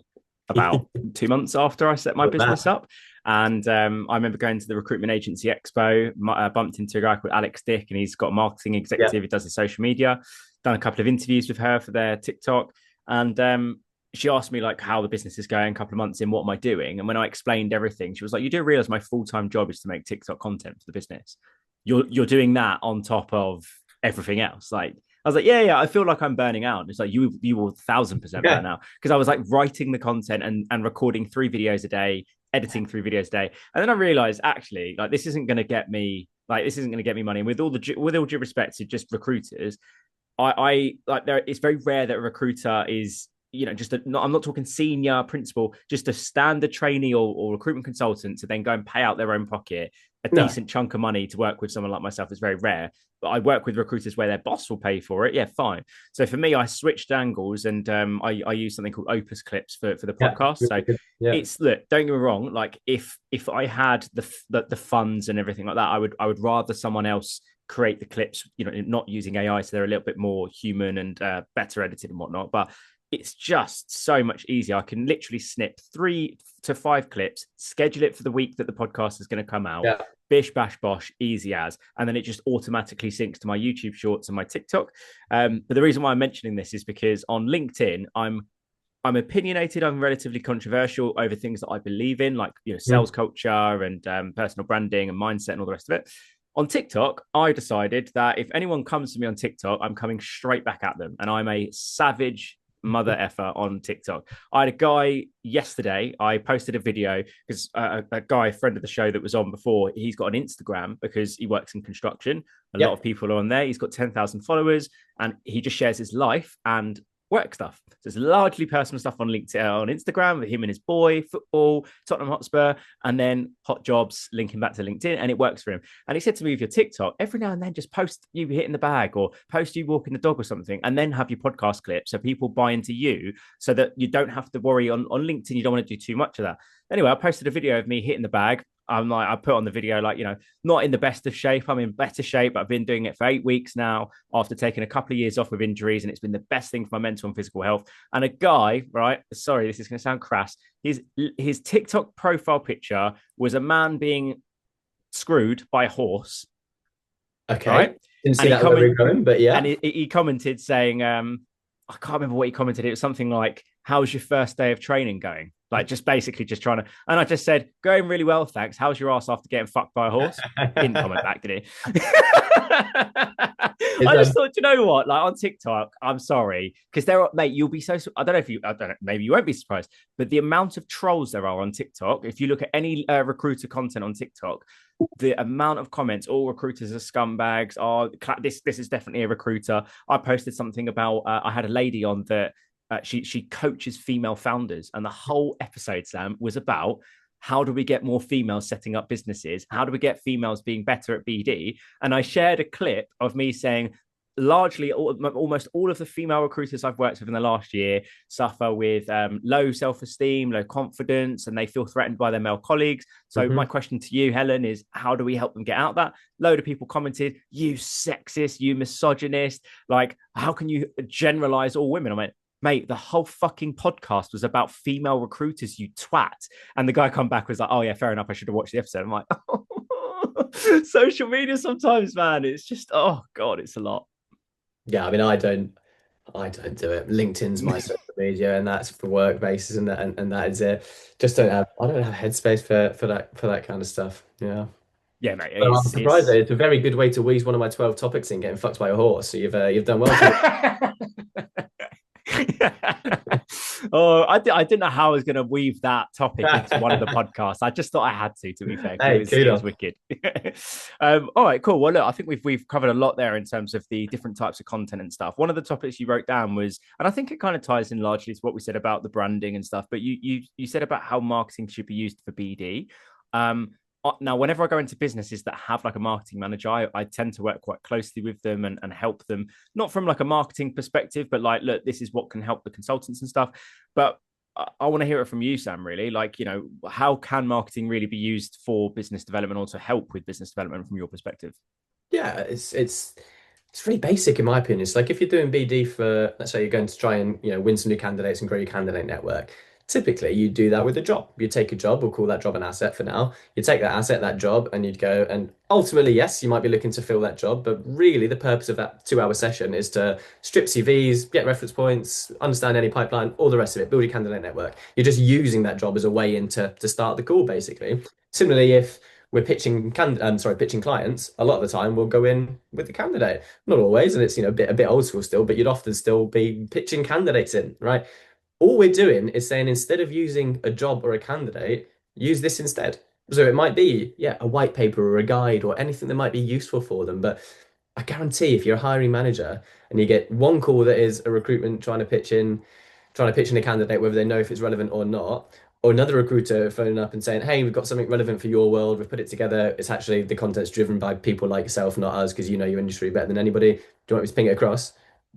about 2 months after I set my Good business math. up. And I remember going to the recruitment agency expo, bumped into a guy called Alex Dick, and he's got a marketing Yeah. executive. He does his social media. Done a couple of interviews with her for their TikTok, and she asked me like how the business is going. A couple of months in, what am I doing? And when I explained everything, she was like, "You do realize my full time job is to make TikTok content for the business. You're doing that on top of everything else, like." I was like, yeah, I feel like I'm burning out. It's like you will 1,000% burn Yeah. out because I was like writing the content and recording 3 videos a day, editing 3 videos a day, and then I realized actually like this isn't going to get me money. And with all due respect to just recruiters, I like there. It's very rare that a recruiter is just I'm not talking senior principal, just a standard trainee or recruitment consultant to then go and pay out their own pocket a No. decent chunk of money to work with someone like myself is very rare. But I work with recruiters where their boss will pay for it. Yeah, fine. So for me, I switched angles and I use something called Opus Clips for the Yeah. podcast. So Really good. Yeah. it's look, don't get me wrong. Like if I had the funds and everything like that, I would rather someone else create the clips, not using AI, so they're a little bit more human and better edited and whatnot. But it's just so much easier. I can literally snip 3 to 5 clips, schedule it for the week that the podcast is going to come out. Yeah. Bish bash bosh, easy as, and then it just automatically syncs to my YouTube Shorts and my TikTok. But the reason why I'm mentioning this is because on LinkedIn, I'm opinionated. I'm relatively controversial over things that I believe in, like sales Mm. culture and personal branding and mindset and all the rest of it. On TikTok, I decided that if anyone comes to me on TikTok, I'm coming straight back at them, and I'm a savage mother effer on TikTok. I had a guy yesterday. I posted a video because a guy, a friend of the show that was on before, he's got an Instagram because he works in construction. A lot Yeah. of people are on there. He's got 10,000 followers, and he just shares his life and work stuff. So it's largely personal stuff on LinkedIn, on Instagram with him and his boy, football, Tottenham Hotspur, and then hot jobs linking back to LinkedIn, and it works for him. And he said to me, with your TikTok, every now and then just post you hitting the bag or post you walking the dog or something, and then have your podcast clip so people buy into you so that you don't have to worry on LinkedIn. You don't want to do too much of that. Anyway, I posted a video of me hitting the bag. I'm like, I put on the video, like, not in the best of shape. I'm in better shape. I've been doing it for 8 weeks now after taking a couple of years off with injuries, and it's been the best thing for my mental and physical health. And a guy, right? Sorry, this is going to sound crass. His TikTok profile picture was a man being screwed by a horse, Okay. right? Didn't see And he that where we're comment going, but and yeah. he commented saying, I can't remember what he commented. It was something like, "How's your first day of training going?" Like, just basically just trying to. And I just said, "Going really well, thanks. How's your ass after getting fucked by a horse?" Didn't comment back, did he? Is I just thought, you know what? Like, on TikTok, I'm sorry, because there are, mate. You'll be so. I don't know if you. I don't know. Maybe you won't be surprised, but the amount of trolls there are on TikTok. If you look at any recruiter content on TikTok, the amount of comments, all recruiters are scumbags. Oh, this is definitely a recruiter. I posted something about I had a lady on that she coaches female founders, and the whole episode, Sam, was about how do we get more females setting up businesses? How do we get females being better at BD? And I shared a clip of me saying, largely almost all of the female recruiters I've worked with in the last year suffer with low self-esteem, low confidence, and they feel threatened by their male colleagues. So my question to you, Helen, is how do we help them get out that? Load of people commented, "You sexist, you misogynist, like how can you generalize all women?" I went, "Mate, the whole fucking podcast was about female recruiters, you twat." And the guy come back was like, "Oh yeah, fair enough, I should have watched the episode." I'm like, social media sometimes, man, it's just, oh God, it's a lot. Yeah, I mean, I don't do it. LinkedIn's my social media, and that's for work basis, and that is it. I don't have headspace for that kind of stuff. Yeah. Yeah, mate, But I'm surprised that it's it's a very good way to weave one of my 12 topics in getting fucked by a horse. So you've done well to. Oh, I didn't know how I was going to weave that topic into one of the podcasts. I just thought I had to be fair, because Hey, it was kudos. wicked. All right, cool. Well, look, I think we've covered a lot there in terms of the different types of content and stuff. One of the topics you wrote down was, and I think it kind of ties in largely to what we said about the branding and stuff. But you said about how marketing should be used for BD. Now, whenever I go into businesses that have like a marketing manager, I tend to work quite closely with them and help them, not from like a marketing perspective, but like, look, this is what can help the consultants and stuff. But I want to hear it from you, Sam, really. Like, how can marketing really be used for business development or to help with business development from your perspective? Yeah, it's really basic in my opinion. It's like if you're doing BD for, let's say you're going to try and win some new candidates and grow your candidate network. Typically, you do that with a job. You take a job, we'll call that job an asset for now. You take that asset, that job, and you'd go and ultimately, yes, you might be looking to fill that job, but really the purpose of that 2 hour session is to strip CVs, get reference points, understand any pipeline, all the rest of it, build your candidate network. You're just using that job as a way into to start the call, basically. Similarly, if we're pitching clients, a lot of the time we'll go in with the candidate. Not always, and it's a bit old school still, but you'd often still be pitching candidates in, right? All we're doing is saying instead of using a job or a candidate, use this instead. So it might be, yeah, a white paper or a guide or anything that might be useful for them. But I guarantee if you're a hiring manager and you get one call that is a recruitment trying to pitch in a candidate, whether they know if it's relevant or not, or another recruiter phoning up and saying, "Hey, we've got something relevant for your world. We've put it together. It's actually the content's driven by people like yourself, not us, because you know your industry better than anybody. Do you want me to ping it across?"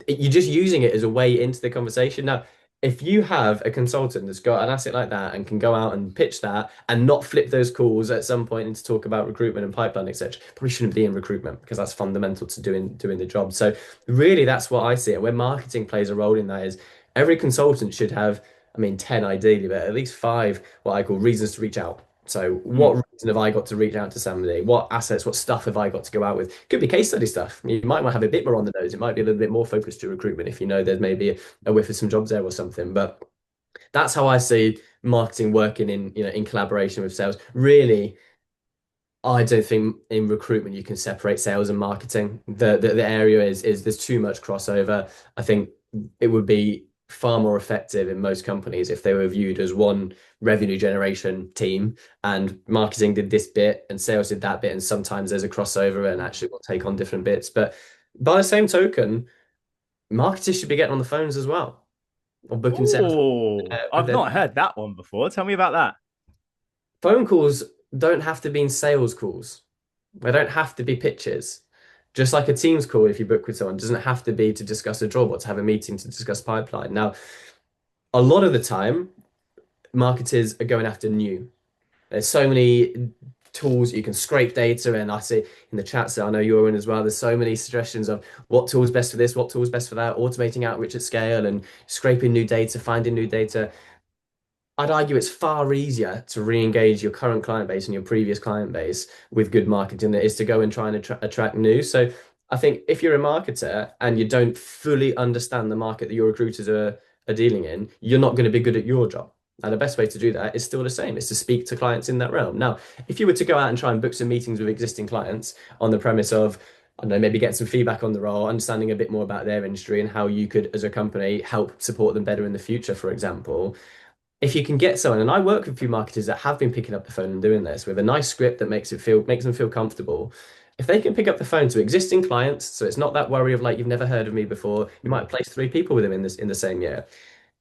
You're just using it as a way into the conversation. Now, if you have a consultant that's got an asset like that and can go out and pitch that and not flip those calls at some point into talk about recruitment and pipeline, etc., probably shouldn't be in recruitment because that's fundamental to doing the job. So really, that's what I see. And where marketing plays a role in that is every consultant should have, I mean, 10 ideally, but at least five what I call reasons to reach out. So what Mm. reason have I got to reach out to somebody? What assets, what stuff have I got to go out with? Could be case study stuff. You might want to have a bit more on the nose. It might be a little bit more focused to recruitment if you know there's maybe a whiff of some jobs there or something. But that's how I see marketing working in collaboration with sales. Really, I don't think in recruitment you can separate sales and marketing. The area is there's too much crossover. I think it would be far more effective in most companies if they were viewed as one revenue generation team and marketing did this bit and sales did that bit, and sometimes there's a crossover and actually we'll take on different bits. But by the same token, marketers should be getting on the phones as well or booking sales Oh, with I've their not heard that one before. Tell me about that. phone calls don't have to be in sales calls. They don't have to be pitches. Just like a Teams call, if you book with someone, doesn't have to be to discuss a job or to have a meeting to discuss pipeline. Now, a lot of the time, marketers are going after new. There's so many tools you can scrape data. And I see in the chats that I know you're in as well, there's so many suggestions of what tool's best for this, what tool's best for that, automating outreach at scale and scraping new data, finding new data. I'd argue it's far easier to re-engage your current client base and your previous client base with good marketing than it is to go and try and attract new. So I think if you're a marketer and you don't fully understand the market that your recruiters are dealing in, you're not going to be good at your job. And the best way to do that is still the same, is to speak to clients in that realm. Now, if you were to go out and try and book some meetings with existing clients on the premise of, I don't know, maybe get some feedback on the role, understanding a bit more about their industry and how you could, as a company, help support them better in the future, for example, if you can get someone, and I work with a few marketers that have been picking up the phone and doing this with a nice script that makes them feel comfortable. If they can pick up the phone to existing clients, so it's not that worry of like you've never heard of me before, you might place 3 people with them in the same year.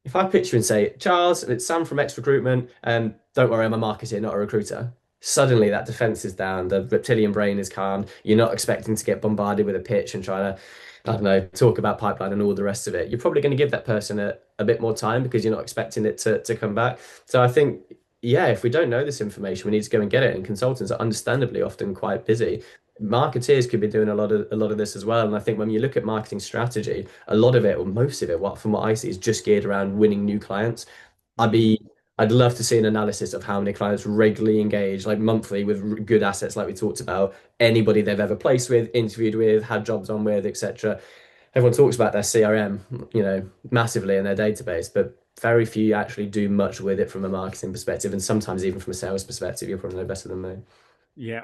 If I pitch you and say, Charles, it's Sam from X Recruitment, and don't worry, I'm a marketer, not a recruiter. Suddenly that defense is down, the reptilian brain is calmed. You're not expecting to get bombarded with a pitch and trying to, I don't know, talk about pipeline and all the rest of it. You're probably going to give that person a bit more time because you're not expecting it to come back. So I think, yeah, if we don't know this information, we need to go and get it. And consultants are understandably often quite busy. Marketeers could be doing a lot of this as well. And I think when you look at marketing strategy, a lot of it, or most of it, from what I see, is just geared around winning new clients. I'd be I'd love to see an analysis of how many clients regularly engage, like monthly, with good assets, like we talked about, anybody they've ever placed with, interviewed with, had jobs on with, etc. Everyone talks about their CRM, massively in their database, but very few actually do much with it from a marketing perspective, and sometimes even from a sales perspective. You'll probably know better than me. Yeah.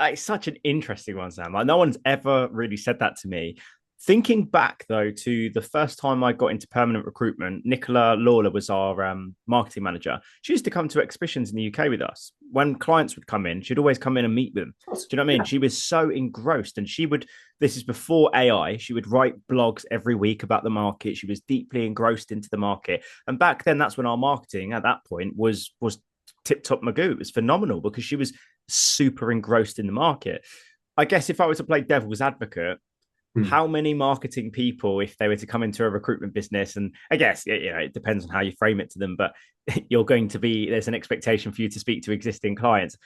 It's such an interesting one, Sam. Like, no one's ever really said that to me. Thinking back though to the first time I got into permanent recruitment, Nicola Lawler was our marketing manager. She used to come to exhibitions in the UK with us. When clients would come in, she'd always come in and meet them. Do you know what I mean? Yeah. She was so engrossed, and she would. This is before AI. She would write blogs every week about the market. She was deeply engrossed into the market, and back then, that's when our marketing at that point was tip top magoo. It was phenomenal because she was super engrossed in the market. I guess if I were to play devil's advocate, Hmm. how many marketing people, if they were to come into a recruitment business, and I guess it depends on how you frame it to them, but there's an expectation for you to speak to existing clients.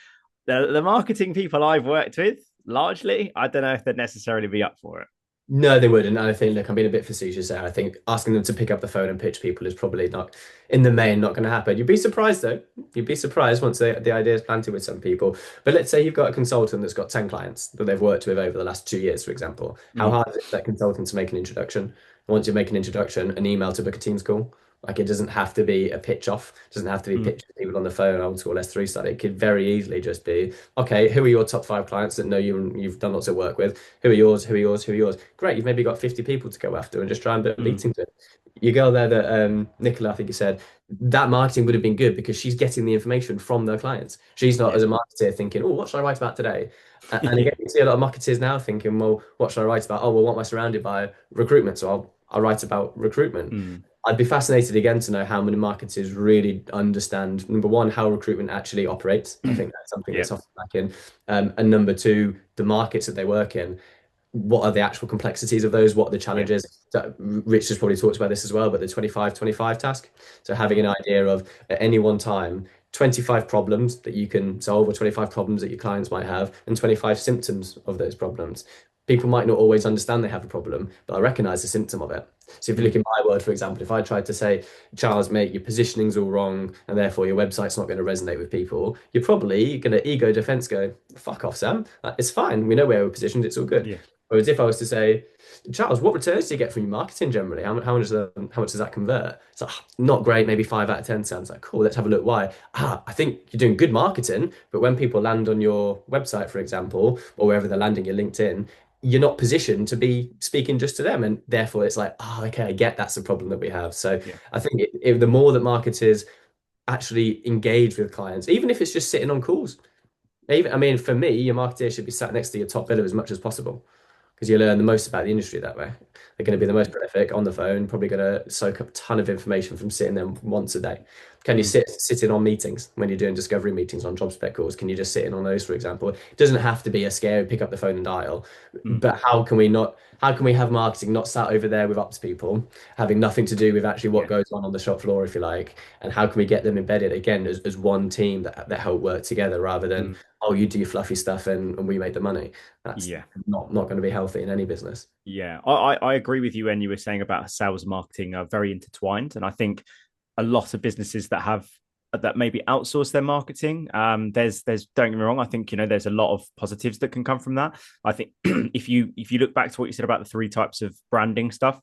The marketing people I've worked with, largely, I don't know if they'd necessarily be up for it. No, they wouldn't. And I think, look, I'm being a bit facetious there. I think asking them to pick up the phone and pitch people is probably not, in the main, not going to happen. You'd be surprised though. You'd be surprised once the idea is planted with some people. But let's say you've got a consultant that's got 10 clients that they've worked with over the last 2 years, for example. How Mm, hard is it for that consultant to make an introduction? Once you make an introduction, an email to book a Teams call. Like, it doesn't have to be a pitch off. It doesn't have to be mm, pitching people on the phone, old school S3 style. It could very easily just be, okay, who are your top 5 clients that know you and you've done lots of work with? Who are yours? Who are yours? Who are yours? Great, you've maybe got 50 people to go after and just try and book mm. meetings with. Your girl there that Nicola, I think you said, that marketing would have been good because she's getting the information from their clients. She's not, Yeah. as a marketer, thinking, oh, what should I write about today? And Yeah. again, you see a lot of marketers now thinking, well, what should I write about? Oh, well, what am I surrounded by? Recruitment. So I'll write about recruitment. Mm, I'd be fascinated again to know how many marketers really understand, number one, how recruitment actually operates. I think that's something yeah. that's often lacking. And number two, the markets that they work in. What are the actual complexities of those? What are the Yeah. challenges? So Rich has probably talked about this as well, but the 25-25 task. So having an idea of, at any one time, 25 problems that you can solve, or 25 problems that your clients might have, and 25 symptoms of those problems. People might not always understand they have a problem, but I recognize the symptom of it. So if you look Mm, in my world, for example, if I tried to say, Charles, mate, your positioning's all wrong, and therefore your website's not going to resonate with people, you're probably going to ego defense go, fuck off, Sam. It's fine. We know where we're positioned. It's all good. yeah. Whereas if I was to say, Charles, what returns do you get from your marketing generally? How much does that convert? It's like, not great, maybe 5 out of 10 sounds like, cool, let's have a look why. I think you're doing good marketing, but when people land on your website, for example, or wherever they're landing, your LinkedIn, you're not positioned to be speaking just to them. And therefore it's like, oh, okay, I get that's the problem that we have. So Yeah. I think the more that marketers actually engage with clients, even if it's just sitting on calls, even, I mean, for me, your marketer should be sat next to your top bidder as much as possible because you learn the most about the industry that way. They're going to be the most prolific on the phone, probably going to soak up a ton of information from sitting there once a day. Can you sit in on meetings when you're doing discovery meetings on job spec calls? Can you just sit in on those, for example? It doesn't have to be a scary pick up the phone and dial, Mm. but how can we have marketing not sat over there with ops people, having nothing to do with actually what Yeah. goes on the shop floor, if you like, and how can we get them embedded again as one team that help work together rather than, Mm. oh, you do your fluffy stuff and we make the money. That's Yeah. not going to be healthy in any business. Yeah, I agree with you when you were saying about sales and marketing are very intertwined, and I think a lot of businesses that maybe outsource their marketing. There's don't get me wrong. I think there's a lot of positives that can come from that. I think if you look back to what you said about the three types of branding stuff,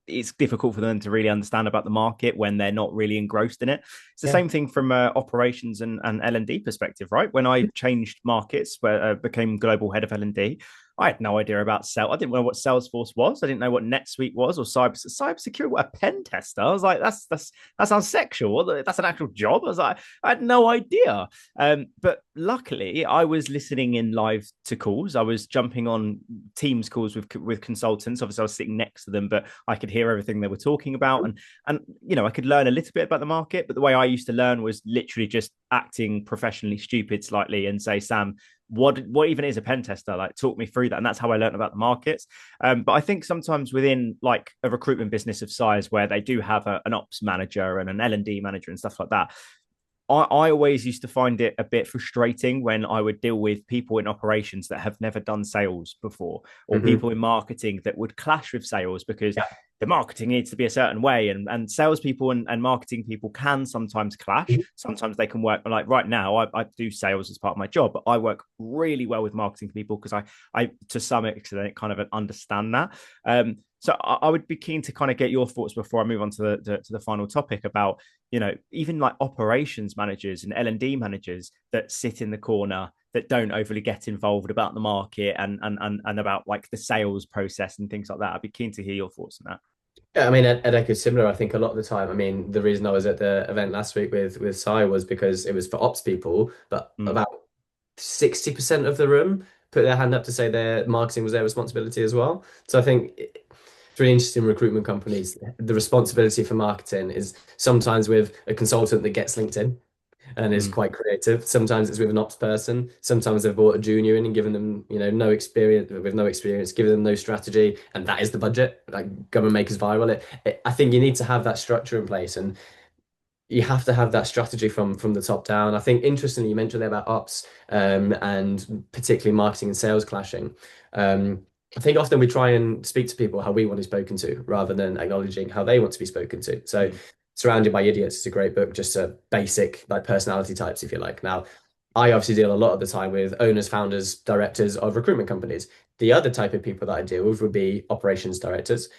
it's difficult for them to really understand about the market when they're not really engrossed in it. It's the Yeah. same thing from operations and L&D perspective, right? When I changed markets, where I became global head of L&D, I had no idea about sales. I didn't know what Salesforce was. I didn't know what NetSuite was or cybersecurity. What a pen tester! I was like, that sounds sexual. That's an actual job. I was like, I had no idea. But luckily, I was listening in live to calls. I was jumping on Teams calls with consultants. Obviously, I was sitting next to them, but I could hear everything they were talking about, and I could learn a little bit about the market. But the way I used to learn was literally just acting professionally stupid slightly and say, Sam, what even is a pen tester? Like, talk me through that. And that's how I learned about the markets. But I think sometimes within like a recruitment business of size where they do have an ops manager and an L&D manager and stuff like that, I always used to find it a bit frustrating when I would deal with people in operations that have never done sales before, or Mm-hmm. people in marketing that would clash with sales because Yeah. the marketing needs to be a certain way. And salespeople and marketing people can sometimes clash. Mhm. Sometimes they can work, like right now, I do sales as part of my job, but I work really well with marketing people because I to some extent kind of understand that. So I would be keen to kind of get your thoughts before I move on to the final topic about even like operations managers and L&D managers that sit in the corner that don't overly get involved about the market and about like the sales process and things like that. I'd be keen to hear your thoughts on that. Yeah, I mean, at Echo similar. I think a lot of the time. I mean, the reason I was at the event last week with Sai was because it was for ops people, but Mm, about 60% of the room put their hand up to say their marketing was their responsibility as well. So I think it's really interesting recruitment companies. The responsibility for marketing is sometimes with a consultant that gets LinkedIn and is mm, quite creative. Sometimes it's with an ops person. Sometimes they've brought a junior in and given them, no experience, given them no strategy, and that is the budget. Like, go and make us viral. I think you need to have that structure in place, and you have to have that strategy from the top down. I think interestingly, you mentioned there about ops, and particularly marketing and sales clashing. I think often we try and speak to people how we want to be spoken to rather than acknowledging how they want to be spoken to. So mm, Surrounded by Idiots is a great book, just a basic like personality types, if you like. Now, I obviously deal a lot of the time with owners, founders, directors of recruitment companies. The other type of people that I deal with would be operations directors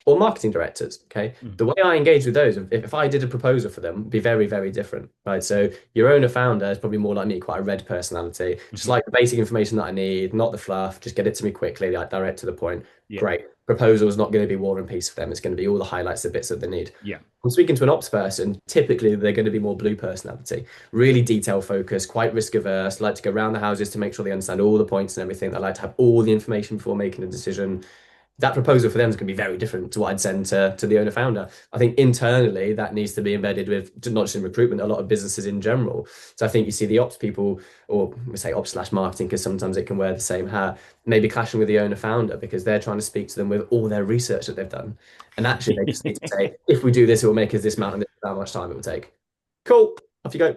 or marketing directors. Okay. mm, The way I engage with those, if I did a proposal for them, would be very, very different. Right. So your owner founder is probably more like me, quite a red personality, just mhm. like the basic information that I need, not the fluff, just get it to me quickly, like direct to the point. Yeah, Great. Proposal is not going to be war and peace for them. It's going to be all the highlights, the bits that they need. yeah, I'm speaking to an ops person, typically they're going to be more blue personality, really detail focused, quite risk averse, like to go around the houses to make sure they understand all the points and everything. They like to have all the information before making a decision. That proposal for them is going to be very different to what I'd send to the owner founder. I think internally that needs to be embedded with not just in recruitment, a lot of businesses in general. So I think you see the ops people, or we say ops slash marketing, because sometimes it can wear the same hat, maybe clashing with the owner founder because they're trying to speak to them with all their research that they've done. And actually they just need to say, if we do this, it will make us this amount and this is how much time it will take. Cool, off you go.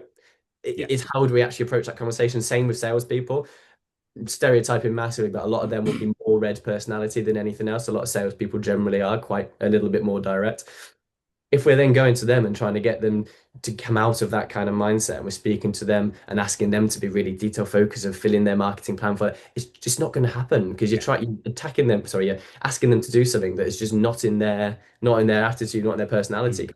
yeah, Is how would we actually approach that conversation? Same with salespeople, stereotyping massively, but a lot of them would be more red personality than anything else. A lot of salespeople generally are quite a little bit more direct. If we're then going to them and trying to get them to come out of that kind of mindset, and we're speaking to them and asking them to be really detail focused and fill in their marketing plan for it, it's just not going to happen because you're attacking them. Sorry, you're asking them to do something that is just not in their attitude, not in their mm, personality mm.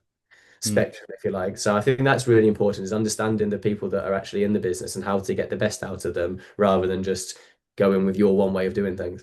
spectrum, if you like. So I think that's really important is understanding the people that are actually in the business and how to get the best out of them rather than just going with your one way of doing things.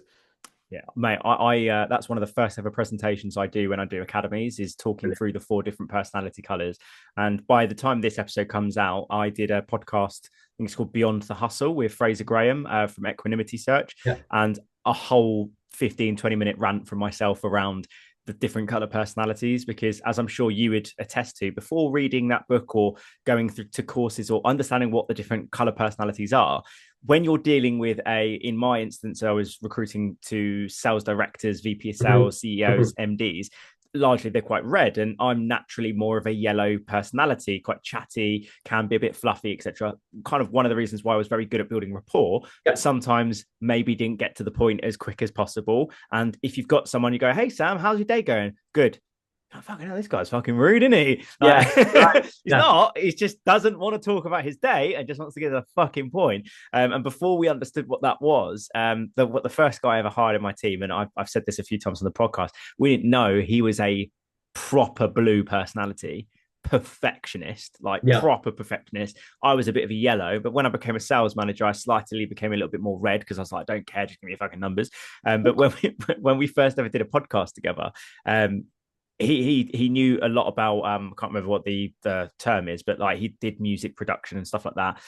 Yeah, mate. I that's one of the first ever presentations I do when I do academies is talking through the four different personality colors. And by the time this episode comes out, I did a podcast. I think it's called Beyond the Hustle with Fraser Graham from Equanimity Search, Yeah. and a whole 15, 20-minute rant from myself around the different color personalities, because as I'm sure you would attest to, before reading that book or going through to courses or understanding what the different color personalities are, when you're dealing with in my instance, I was recruiting to sales directors, VP of Mhm. sales, CEOs, MDs. Largely, they're quite red, and I'm naturally more of a yellow personality, quite chatty, can be a bit fluffy, etc. Kind of one of the reasons why I was very good at building rapport, but Yeah. sometimes maybe didn't get to the point as quick as possible. And if you've got someone, you go, "Hey Sam, how's your day going?" Good. Oh, fucking hell, this guy's fucking rude, isn't he? Like, Yeah. Right. he's Yeah. not. He just doesn't want to talk about his day and just wants to get to the fucking point. And before we understood what that was, what the first guy I ever hired in my team, and I've said this a few times on the podcast, we didn't know he was a proper blue personality, perfectionist, like Yeah. proper perfectionist. I was a bit of a yellow, but when I became a sales manager, I slightly became a little bit more red because I was like, I don't care, just give me your fucking numbers. But when we first ever did a podcast together, um, he knew a lot about I can't remember what the term is, but like he did music production and stuff like that.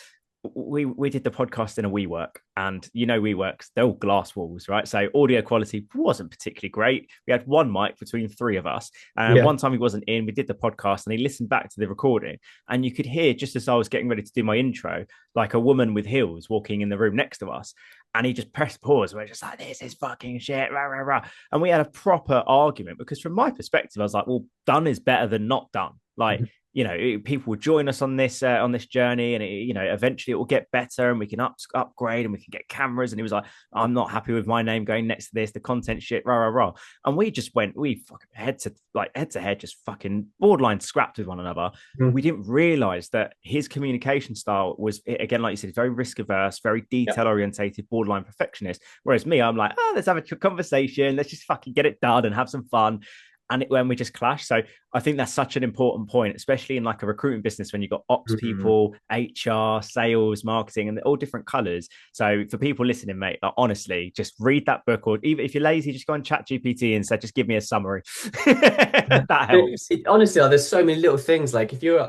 We did the podcast in a WeWork, and WeWorks, they're all glass walls, right? So audio quality wasn't particularly great. We had one mic between three of us, and Yeah. one time he wasn't in, we did the podcast and he listened back to the recording, and you could hear, just as I was getting ready to do my intro, like a woman with heels walking in the room next to us, and he just pressed pause. We're just like, this is fucking shit, rah, rah, rah. And we had a proper argument, because from my perspective, I was like, well, done is better than not done. Like, Mhm. people will join us on this journey, and eventually it will get better, and we can upgrade, and we can get cameras. And he was like, I'm not happy with my name going next to this, the content shit, rah rah rah. And we fucking head to head, just fucking borderline scrapped with one another. Mhm. We didn't realize that his communication style was, again, like you said, very risk averse, very Yeah. detail orientated, borderline perfectionist. Whereas me, I'm like, let's have a conversation, let's just fucking get it done and have some fun. And when we just clash. So I think that's such an important point, especially in like a recruitment business when you've got ops Mhm. people, HR, sales, marketing, and they're all different colors. So for people listening, mate, like, honestly, just read that book, or even if you're lazy, just go on Chat GPT and say, just give me a summary. Yeah. That helps. Honestly, there's so many little things. Like if you've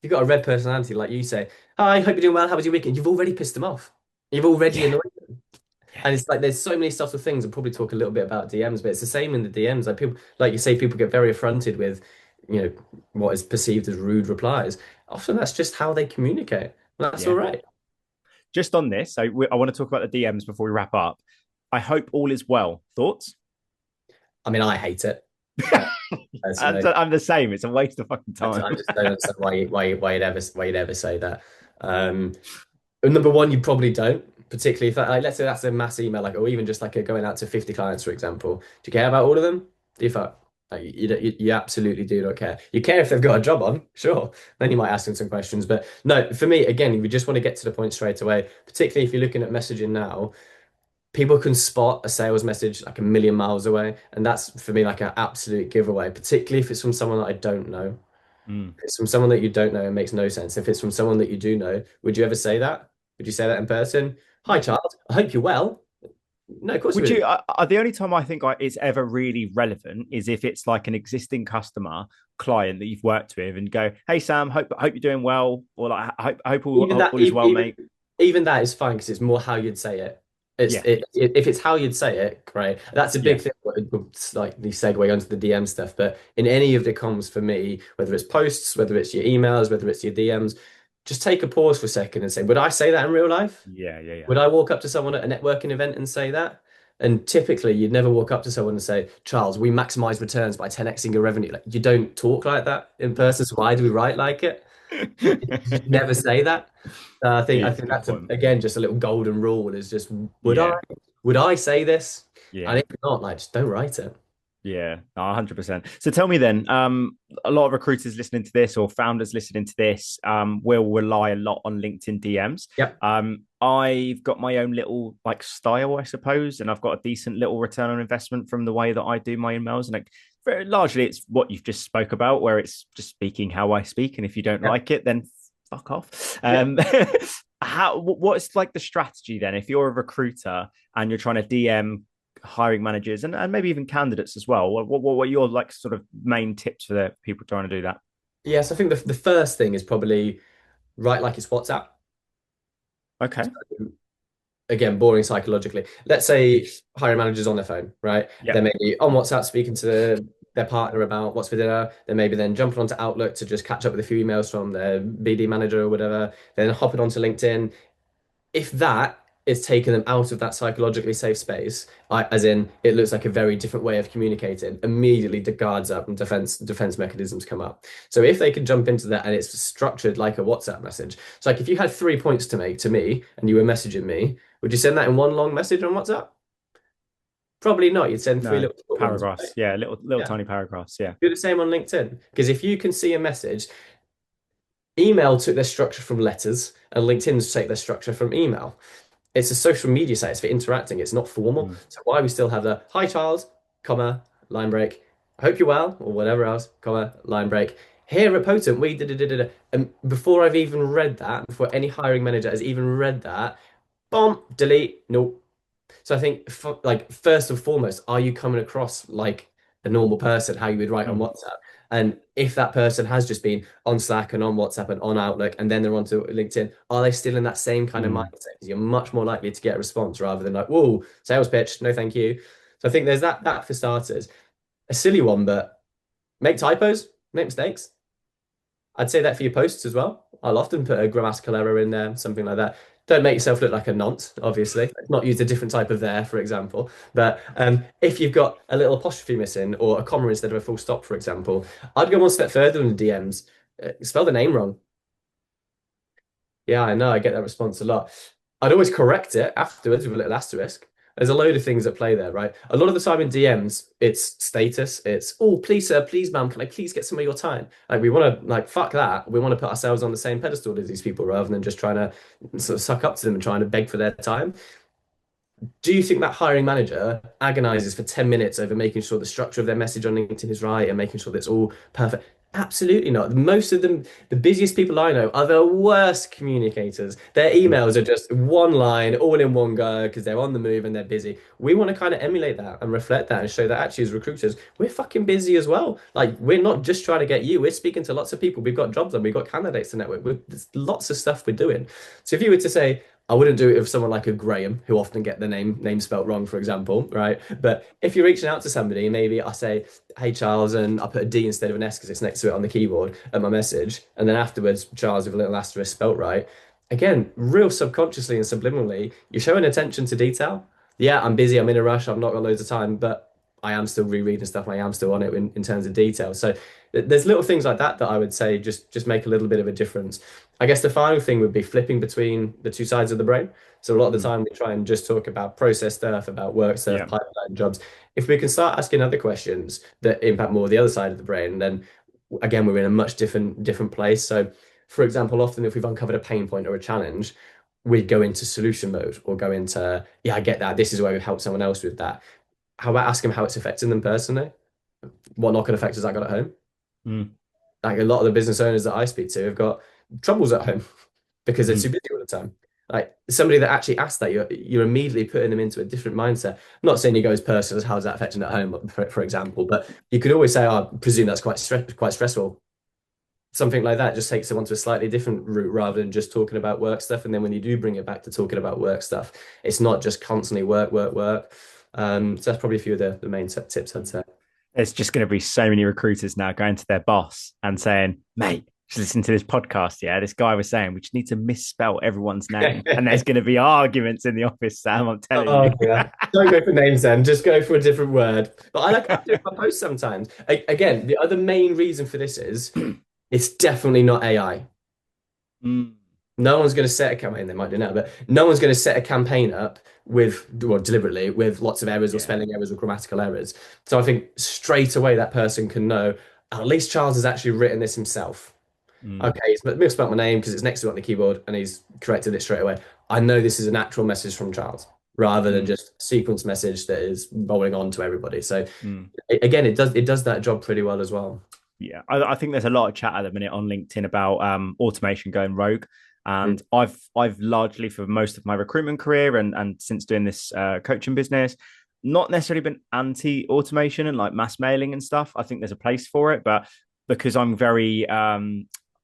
got a red personality, like you say, "Hi, hope you're doing well. How was your weekend?" You've already pissed them off. You've already Yeah. annoyed them. Yeah. And it's like there's so many subtle things. We'll probably talk a little bit about DMs, but it's the same in the DMs. Like people, like you say, people get very affronted with, you know, what is perceived as rude replies. Often that's just how they communicate. That's all Yeah. right. Just on this, so I want to talk about the DMs before we wrap up. I hope all is well. Thoughts? I mean, I hate it personally. I'm the same. It's a waste of fucking time. I just don't understand why you'd ever say that. Um, Number one, you probably don't, particularly if like, let's say that's a mass email, like, or even just like going out to 50 clients, for example. Do you care about all of them? Do you fuck? Like, you absolutely do not care. You care if they've got a job on, sure. Then you might ask them some questions. But no, for me, again, we just want to get to the point straight away, particularly if you're looking at messaging now. People can spot a sales message like a million miles away. And that's for me like an absolute giveaway, particularly if it's from someone that I don't know. Mm. If it's from someone that you don't know, it makes no sense. If it's from someone that you do know, would you ever say that? Would you say that in person? Hi, child. I hope you're well. No, of course you Would you? wouldn't. The only time I think it's ever really relevant is if it's like an existing customer client that you've worked with, and go, "Hey Sam, hope you're doing well," or like, I hope Even that, all is well, mate." even that is fine because it's more how you'd say it. Yeah, If it's how you'd say it, great. That's a yeah, big thing. It's like the segue onto the DM stuff. But in any of the comms for me, whether it's posts, whether it's your emails, whether it's your DMs, just take a pause for a second and say, would I say that in real life? yeah, yeah, yeah. Would I walk up to someone at a networking event and say that? And typically, you'd never walk up to someone and say, Charles, we maximize returns by 10xing your revenue. Like, you don't talk like that in person. So why do we write like it? You never say that. I Yeah, think good that's point. again just a little golden rule is just would I Yeah, would I say this? And yeah. if not, like just don't write it. Yeah, no, 100%. So tell me then, a lot of recruiters listening to this, or founders listening to this, will rely a lot on LinkedIn DMs. Yep. I've got my own little like style, I suppose, and I've got a decent little return on investment from the way that I do my emails. And like, very largely, it's what you've just spoke about, where it's just speaking how I speak, and if you don't Yep. like it, then fuck off. Yep. What's like the strategy then if you're a recruiter and you're trying to DM hiring managers and maybe even candidates as well? What are your like sort of main tips for the people trying to do that? Yes, I think the first thing is probably write like it's WhatsApp. Okay. again, boring psychologically. Let's say hiring managers on their phone, right? Yeah. They may be on WhatsApp speaking to their partner about what's for dinner. They maybe then jumping onto Outlook to just catch up with a few emails from their BD manager or whatever. Then hopping onto LinkedIn. If that is taking them out of that psychologically safe space, as in it looks like a very different way of communicating, immediately the guards up and defense mechanisms come up. So if they can jump into that and it's structured like a WhatsApp message, so like if you had 3 points to make to me and you were messaging me, would you send that in one long message on WhatsApp? Probably not. You'd send three No, little short ones, right? paragraphs. Yeah, little Yeah. tiny paragraphs. Yeah. Do the same on LinkedIn. Because if you can see a message, email took their structure from letters and LinkedIn's take their structure from email. It's a social media site. It's for interacting. It's not formal. Mm. So why we still have the hi Charles, comma, line break. I hope you're well, or whatever else, comma, line break. Here at Potent, we did it. And before I've even read that, before any hiring manager has even read that, bomb, delete, nope. So I think, like, first and foremost, are you coming across like a normal person, how you would write on Mm. WhatsApp? And if that person has just been on Slack and on WhatsApp and on Outlook, and then they're onto LinkedIn, are they still in that same kind of Mm. mindset? Because you're much more likely to get a response rather than like, whoa, sales pitch, no thank you. So I think there's that for starters. A silly one, but make typos, make mistakes. I'd say that for your posts as well. I'll often put a grammatical error in there, something like that. Don't make yourself look like a nonce, obviously. Not use a different type of there, for example. But if you've got a little apostrophe missing or a comma instead of a full stop, for example, I'd go one step further in the DMs. Spell the name wrong. Yeah, I know. I get that response a lot. I'd always correct it afterwards with a little asterisk. There's a load of things at play there, right? A lot of the time in DMs, it's status. It's, oh, please, sir, please, ma'am, can I please get some of your time? Like, we want to, like, fuck that. We want to put ourselves on the same pedestal as these people rather than just trying to sort of suck up to them and trying to beg for their time. Do you think that hiring manager agonizes for 10 minutes over making sure the structure of their message on LinkedIn is right and making sure that it's all perfect? Absolutely not. Most of them, the busiest people I know, are the worst communicators. Their Mm. emails are just one line, all in one go, because they're on the move and they're busy. We want to kind of emulate that and reflect that and show that actually, as recruiters, we're fucking busy as well. Like, we're not just trying to get you, we're speaking to lots of people. We've got jobs on, we've got candidates to network. There's lots of stuff we're doing. So if you were to say, I wouldn't do it with someone like a Graham, who often get the name spelt wrong, for example, right? But if you're reaching out to somebody, maybe I say, "Hey Charles," and I put a D instead of an S because it's next to it on the keyboard at my message, and then afterwards, Charles with a little asterisk spelt right. Again, real subconsciously and subliminally, you're showing attention to detail. Yeah, I'm busy, I'm in a rush, I've not got loads of time, but I am still rereading stuff, I am still on it in terms of detail. So there's little things like that that I would say just make a little bit of a difference. I guess the final thing would be flipping between the two sides of the brain. So a lot of the Mm. time we try and just talk about process stuff, about work stuff, Yeah. pipeline jobs. If we can start asking other questions that impact more the other side of the brain, then again we're in a much different place. So for example, often if we've uncovered a pain point or a challenge, we'd go into solution mode or go into, yeah, I get that. This is where we've helped someone else with that. How about asking how it's affecting them personally? What knock-on effects has that got at home? Mm. Like a lot of the business owners that I speak to have got troubles at home because they're too Mm. busy all the time. Like somebody that actually asked that, you're immediately putting them into a different mindset. I'm not saying you go as personal as how's that affecting at home, for example, but you could always say, oh, I presume that's quite stressful. Something like that just takes them onto a slightly different route rather than just talking about work stuff. And then when you do bring it back to talking about work stuff, it's not just constantly work, work, work. So that's probably a few of the main tips I'd say. There's just going to be so many recruiters now going to their boss and saying, mate, just listen to this podcast. Yeah, this guy was saying we just need to misspell everyone's name. And there's going to be arguments in the office, Sam, I'm telling Oh you. yeah. Don't go for names then. Just go for a different word. But I like to do my posts sometimes. Again, the other main reason for this is it's definitely not AI. Mm. No one's going to set a campaign. They might do now, but no one's going to set a campaign up with, well, deliberately with lots of errors or Yeah. spelling errors or grammatical errors. So I think straight away that person can know at least Charles has actually written this himself. Mm. Okay, he's misspelled my name because it's next to it on the keyboard and he's corrected it straight away. I know this is an actual message from Charles rather than Mm. just a sequence message that is rolling on to everybody. So Mm. again, it does that job pretty well as well. Yeah, I think there's a lot of chat at the minute on LinkedIn about automation going rogue, Mm. and I've largely for most of my recruitment career and since doing this coaching business, not necessarily been anti automation and like mass mailing and stuff. I think there's a place for it, but because I'm very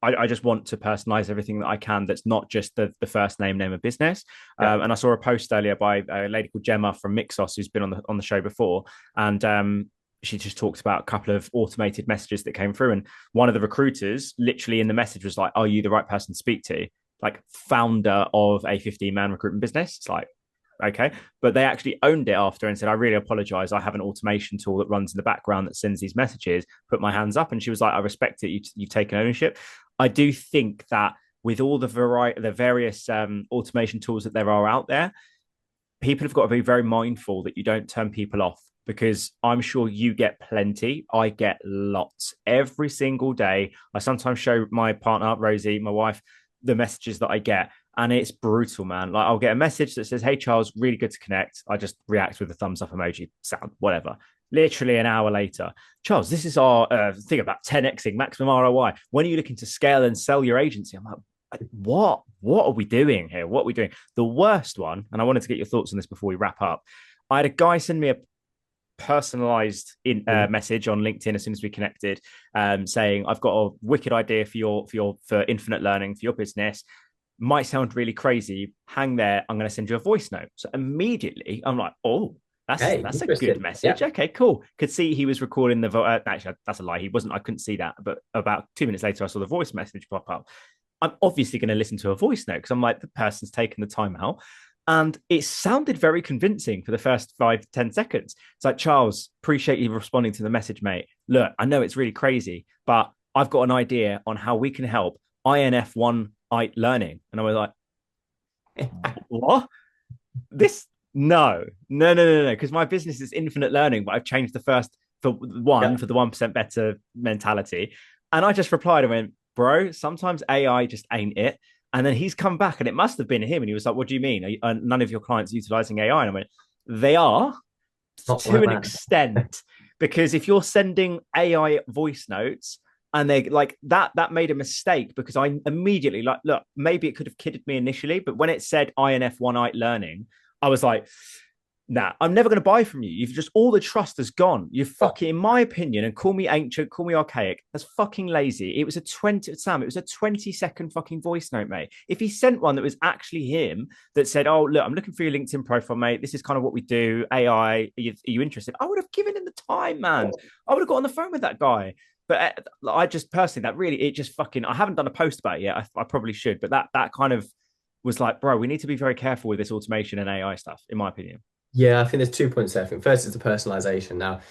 I just want to personalize everything that I can. That's not just the first name of business. Yeah. And I saw a post earlier by a lady called Gemma from Mixos, who's been on the show before, and she just talked about a couple of automated messages that came through. And one of the recruiters literally in the message was like, "Are you the right person to speak to?" Like founder of a 15-man recruitment business. It's like, okay. But they actually owned it after and said, "I really apologize. I have an automation tool that runs in the background that sends these messages. Put my hands up." And she was like, "I respect it. You've taken ownership." I do think that with all the various automation tools that there are out there, people have got to be very mindful that you don't turn people off, because I'm sure you get plenty. I get lots every single day. I sometimes show my partner, Rosie, my wife, the messages that I get. And it's brutal, man. Like, I'll get a message that says, "Hey, Charles, really good to connect." I just react with a thumbs up emoji, sound, whatever. Literally an hour later, "Charles, this is our thing about 10xing maximum ROI. When are you looking to scale and sell your agency?" I'm like, what? What are we doing here? What are we doing? The worst one, and I wanted to get your thoughts on this before we wrap up. I had a guy send me a personalized message on LinkedIn as soon as we connected, saying, "I've got a wicked idea for infinite learning for your business. Might sound really crazy. Hang there. I'm going to send you a voice note." So immediately I'm like, "Oh, that's a good message." Yeah. Okay, cool. Could see he was recording the actually, that's a lie. He wasn't. I couldn't see that. But about 2 minutes later, I saw the voice message pop up. I'm obviously going to listen to a voice note because I'm like, the person's taken the time out. And it sounded very convincing for the first 5-10 seconds. It's like, "Charles, appreciate you responding to the message, mate. Look, I know it's really crazy, but I've got an idea on how we can help INF1 learning." And I was like, "What? This? No. Because my business is infinite learning, but I've changed the first for the 1% better mentality." And I just replied and went, "Bro, sometimes AI just ain't it." And then he's come back, and it must have been him. And he was like, "What do you mean? Are none of your clients utilizing AI?" And I went, "They are, to an extent, because if you're sending AI voice notes and they like that made a mistake, because I immediately like, look, maybe it could have kidded me initially, but when it said INF1 learning, I was like, nah, I'm never going to buy from you. You've just, all the trust has gone. You fucking, in my opinion, and call me ancient, call me archaic, that's fucking lazy. It was a 20-second fucking voice note, mate. If he sent one that was actually him that said, "Oh, look, I'm looking for your LinkedIn profile, mate. This is kind of what we do. AI, are you interested?" I would have given him the time, man. I would have got on the phone with that guy. But I just personally, that really, it just fucking, I haven't done a post about it yet. I probably should, but that kind of was like, bro, we need to be very careful with this automation and AI stuff, in my opinion. Yeah, I think there's 2 points there. I think first is the personalization. Now,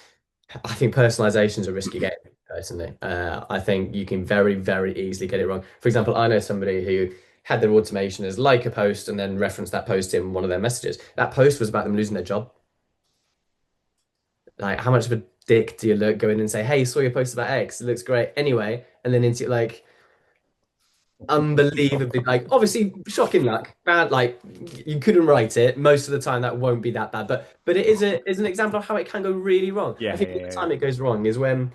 I think personalization is a risky game, personally. I think you can very, very easily get it wrong. For example, I know somebody who had their automation as like a post and then referenced that post in one of their messages. That post was about them losing their job. Like, how much of a dick do you look, go in and say, "Hey, saw your post about X, it looks great," anyway, and then into like unbelievably, like, obviously shocking luck, bad, like you couldn't write it most of the time, that won't be that bad, but it is an example of how it can go really wrong. Yeah, I think the time it goes wrong is when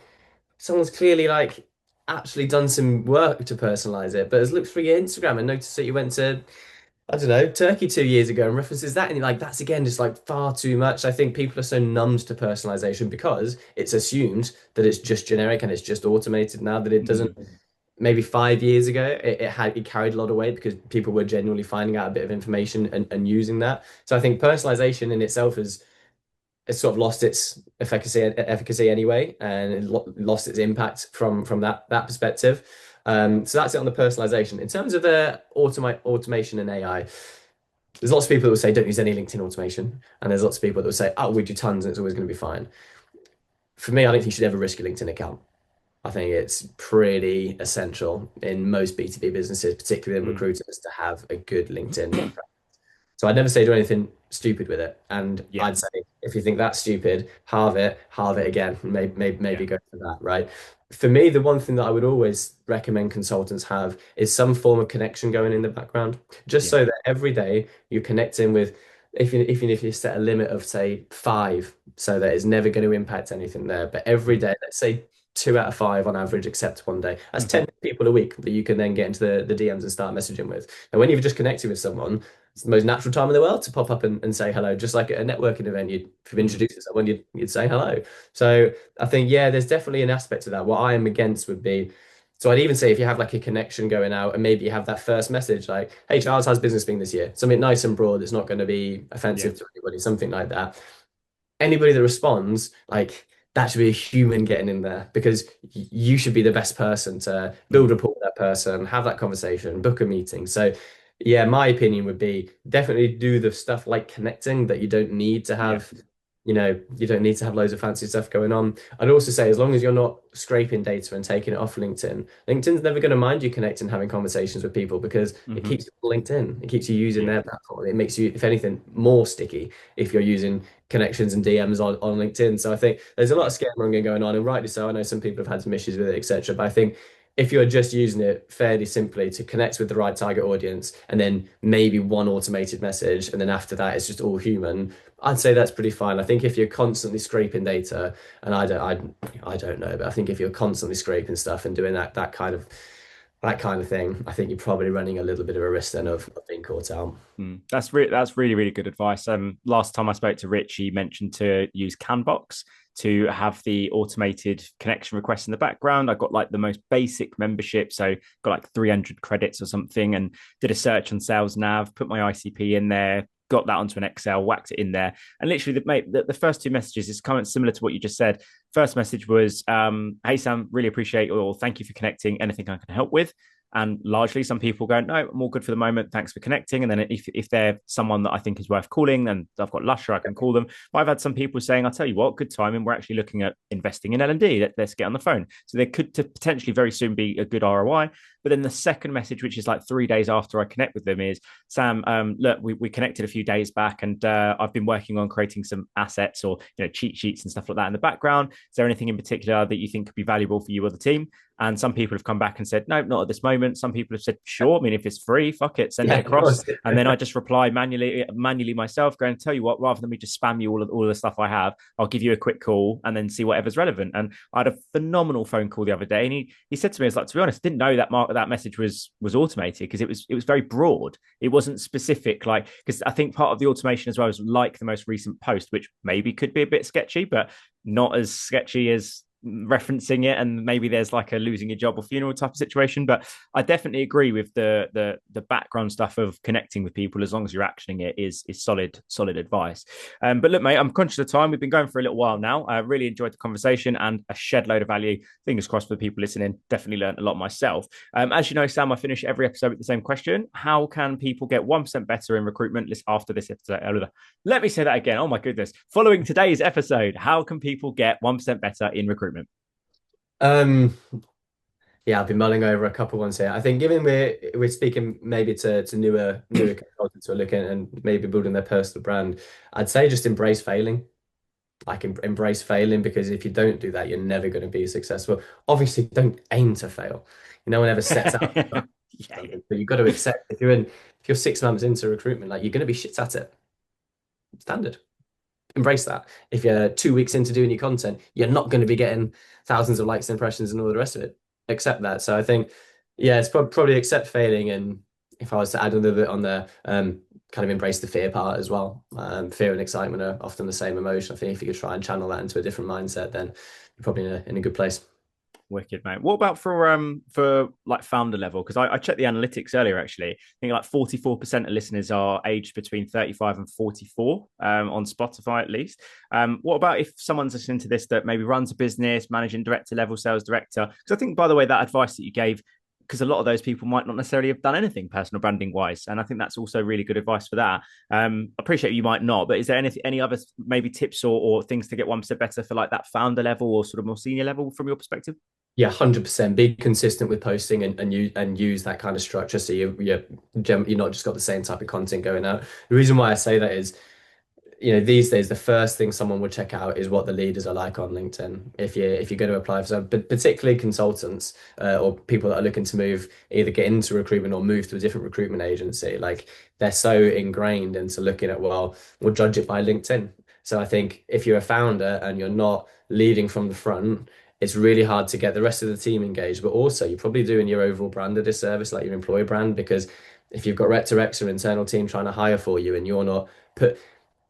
someone's clearly like actually done some work to personalize it, but has looked through your Instagram and noticed that you went to, I don't know, Turkey 2 years ago and references that, and you're like, that's again just like far too much. I think people are so numbed to personalization because it's assumed that it's just generic and it's just automated now, that it doesn't. Maybe 5 years ago, it carried a lot of weight because people were genuinely finding out a bit of information and using that. So I think personalization in itself has sort of lost its efficacy anyway, and it lost its impact from that perspective. So that's it on the personalization. In terms of the automation and AI, there's lots of people that will say don't use any LinkedIn automation, and there's lots of people that will say, "Oh, we do tons and it's always going to be fine." For me, I don't think you should ever risk your LinkedIn account. I think it's pretty essential in most B2B businesses, particularly in recruiters, to have a good LinkedIn. So I'd never say do anything stupid with it. And I'd say, if you think that's stupid, halve it again, maybe go for that, right? For me, the one thing that I would always recommend consultants have is some form of connection going in the background, just so that every day you're connecting with, even if you set a limit of, say, 5, so that it's never going to impact anything there. But every day, let's say 2 out of 5 on average, except one day. That's 10 people a week that you can then get into the DMs and start messaging with. And when you've just connected with someone, it's the most natural time in the world to pop up and say hello. Just like at a networking event, if you've introduced someone, you'd say hello. So I think, yeah, there's definitely an aspect to that. What I am against would be So I'd even say if you have like a connection going out and maybe you have that first message like, hey Charles, how's business been this year? Something nice and broad that's not going to be Yeah. offensive to anybody, something like that. Anybody that responds, like that should be a human getting in there because you should be the best person to build Mm. rapport with that person, have that conversation, book a meeting. So yeah, my opinion would be definitely do the stuff like connecting that you don't need to Yeah. have, you don't need to have loads of fancy stuff going on. I'd also say as long as you're not scraping data and taking it off LinkedIn, LinkedIn's never going to mind you connecting, having conversations with people because it Hmm. keeps you on LinkedIn. It keeps you using Yeah. their platform. It makes you, if anything, more sticky if you're using connections and DMs on LinkedIn. So I think there's a lot Yeah. of scaremongering going on, and rightly so. I know some people have had some issues with it, etc. But I think if you're just using it fairly simply to connect with the right target audience, and then maybe one automated message, and then after that it's just all human, I'd say that's pretty fine. I think if you're constantly scraping data, and I don't know, but I think if you're constantly scraping stuff and doing that kind of thing, I think you're probably running a little bit of a risk then of being caught out. Mm. That's really really good advice. Last time I spoke to Rich, he mentioned to use Canbox to have the automated connection requests in the background. I got like the most basic membership, so got like 300 credits or something, and did a search on Sales Nav, put my ICP in there, got that onto an Excel, whacked it in there, and literally the first two messages is kind of similar to what you just said. First message was, "Hey Sam, really appreciate or thank you for connecting. Anything I can help with?" And largely, some people go, "No, I'm all good for the moment. Thanks for connecting." And then if they're someone that I think is worth calling, then I've got Lusher, I can call them. But I've had some people saying, "I'll tell you what, good timing. We're actually looking at investing in L&D. Let's get on the phone." So there could potentially very soon be a good ROI. But then the second message, which is like 3 days after I connect with them, is, "Sam, look, we connected a few days back, and I've been working on creating some assets or cheat sheets and stuff like that in the background. Is there anything in particular that you think could be valuable for you or the team?" And some people have come back and said, "No, not at this moment." Some people have said, "Sure. I mean, if it's free, fuck it, send Yeah, it of across." course. And then I just reply manually myself, going, "Tell you what, rather than me just spam you all of the stuff I have, I'll give you a quick call and then see whatever's relevant." And I had a phenomenal phone call the other day, and he said to me, "It's like, to be honest, didn't know that message was automated because it was very broad. It wasn't specific, like, because I think part of the automation as well is like the most recent post, which maybe could be a bit sketchy, but not as sketchy as referencing it, and maybe there's like a losing your job or funeral type of situation. But I definitely agree with the background stuff of connecting with people as long as you're actioning it is solid advice. But look, mate, I'm conscious of time. We've been going for a little while now. I really enjoyed the conversation and a shed load of value. Fingers crossed for the people listening. Definitely learned a lot myself. As you know, Sam, I finish every episode with the same question: how can people get 1% better in recruitment? After this episode, let me say that again. Oh my goodness! Following today's episode, how can people get 1% better in recruitment? Um, yeah, I've been mulling over a couple ones here. I think given we're speaking maybe to newer consultants who are looking and maybe building their personal brand, I'd say just embrace failing. Like embrace failing because if you don't do that, you're never going to be successful. Obviously, don't aim to fail. No one ever sets out Yeah, yeah. something, but you've got to accept if you're 6 months into recruitment, like you're going to be shit at it. Standard. Embrace that. If you're 2 weeks into doing your content, you're not going to be getting thousands of likes, impressions, and all the rest of it. Accept that. So I think, yeah, it's probably accept failing. And if I was to add a little bit on there, kind of embrace the fear part as well. Fear and excitement are often the same emotion. I think if you could try and channel that into a different mindset, then you're probably in a good place. Wicked, mate. What about for like founder level? Because I checked the analytics earlier. Actually, I think like 44% of listeners are aged between 35 and 44 on Spotify at least. What about if someone's listening to this that maybe runs a business, managing director level, sales director? Because I think, by the way, that advice that you gave, because a lot of those people might not necessarily have done anything personal branding wise, and I think that's also really good advice for that. Appreciate you might not, but is there any other maybe tips or things to get 1% better for like that founder level or sort of more senior level from your perspective? Yeah, 100%. Be consistent with posting and use that kind of structure so you're not just got the same type of content going out. The reason why I say that is, these days the first thing someone would check out is what the leaders are like on LinkedIn. If you're going to apply for some, but particularly consultants or people that are looking to move, either get into recruitment or move to a different recruitment agency, like they're so ingrained into looking at, well, we'll judge it by LinkedIn. So I think if you're a founder and you're not leading from the front, it's really hard to get the rest of the team engaged. But also, you're probably doing your overall brand a disservice, like your employee brand, because if you've got Rec to Recs or internal team trying to hire for you and you're not put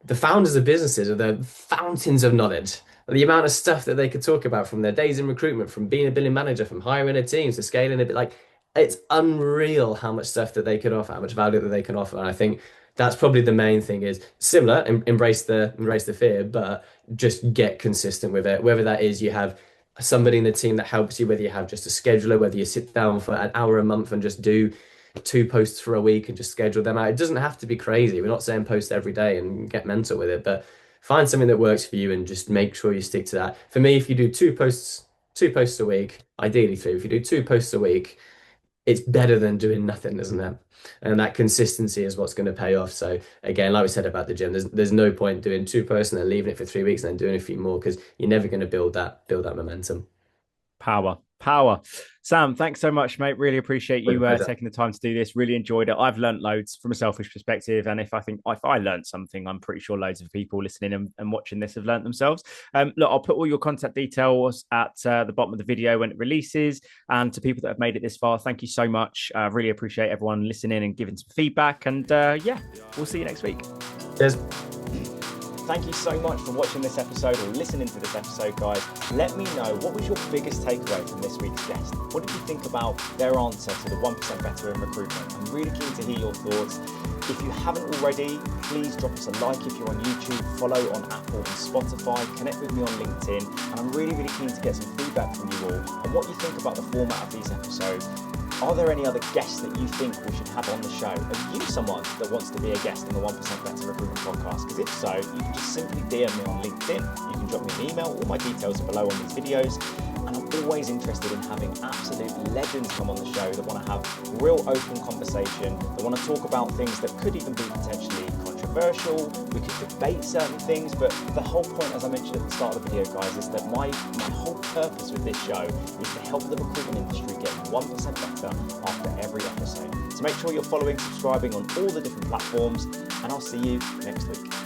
the founders of businesses are the fountains of knowledge. the amount of stuff that they could talk about from their days in recruitment, from being a billing manager, from hiring a team to scaling a bit, like it's unreal how much stuff that they could offer, how much value that they can offer. And I think that's probably the main thing is similar, embrace the fear, but just get consistent with it. Whether that is you have somebody in the team that helps you, whether you have just a scheduler, whether you sit down for an hour a month and just do 2 posts for a week and just schedule them out. It doesn't have to be crazy. We're not saying post every day and get mental with it, but find something that works for you and just make sure you stick to that. For me, if you do 2 posts a week, ideally 3, if you do 2 posts a week, it's better than doing nothing, isn't it? And that consistency is what's going to pay off. So again, like we said about the gym, there's no point doing 2 posts and then leaving it for 3 weeks and then doing a few more because you're never going to build that momentum. Power. Sam, thanks so much, mate. Really appreciate you taking the time to do this. Really enjoyed it. I've learned loads from a selfish perspective. And if I learned something, I'm pretty sure loads of people listening and watching this have learned themselves. Look, I'll put all your contact details at the bottom of the video when it releases. And to people that have made it this far, thank you so much. I really appreciate everyone listening and giving some feedback. And we'll see you next week. Cheers. Thank you so much for watching this episode or listening to this episode, guys. Let me know, what was your biggest takeaway from this week's guest? What did you think about their answer to the 1% Better in Recruitment? I'm really keen to hear your thoughts. If you haven't already, please drop us a like if you're on YouTube, follow on Apple and Spotify, connect with me on LinkedIn, and I'm really, really keen to get some feedback from you all on what you think about the format of these episodes. Are there any other guests that you think we should have on the show? Are you someone that wants to be a guest on the 1% Better Recruitment Podcast? Because if so, you can just simply DM me on LinkedIn. You can drop me an email. All my details are below on these videos. And I'm always interested in having absolute legends come on the show that want to have real open conversation, that want to talk about things that could even be potentially controversial. We could debate certain things, but the whole point, as I mentioned at the start of the video, guys, is that my whole purpose with this show is to help the recruitment industry get 1% better after every episode. So make sure you're following, subscribing on all the different platforms, and I'll see you next week.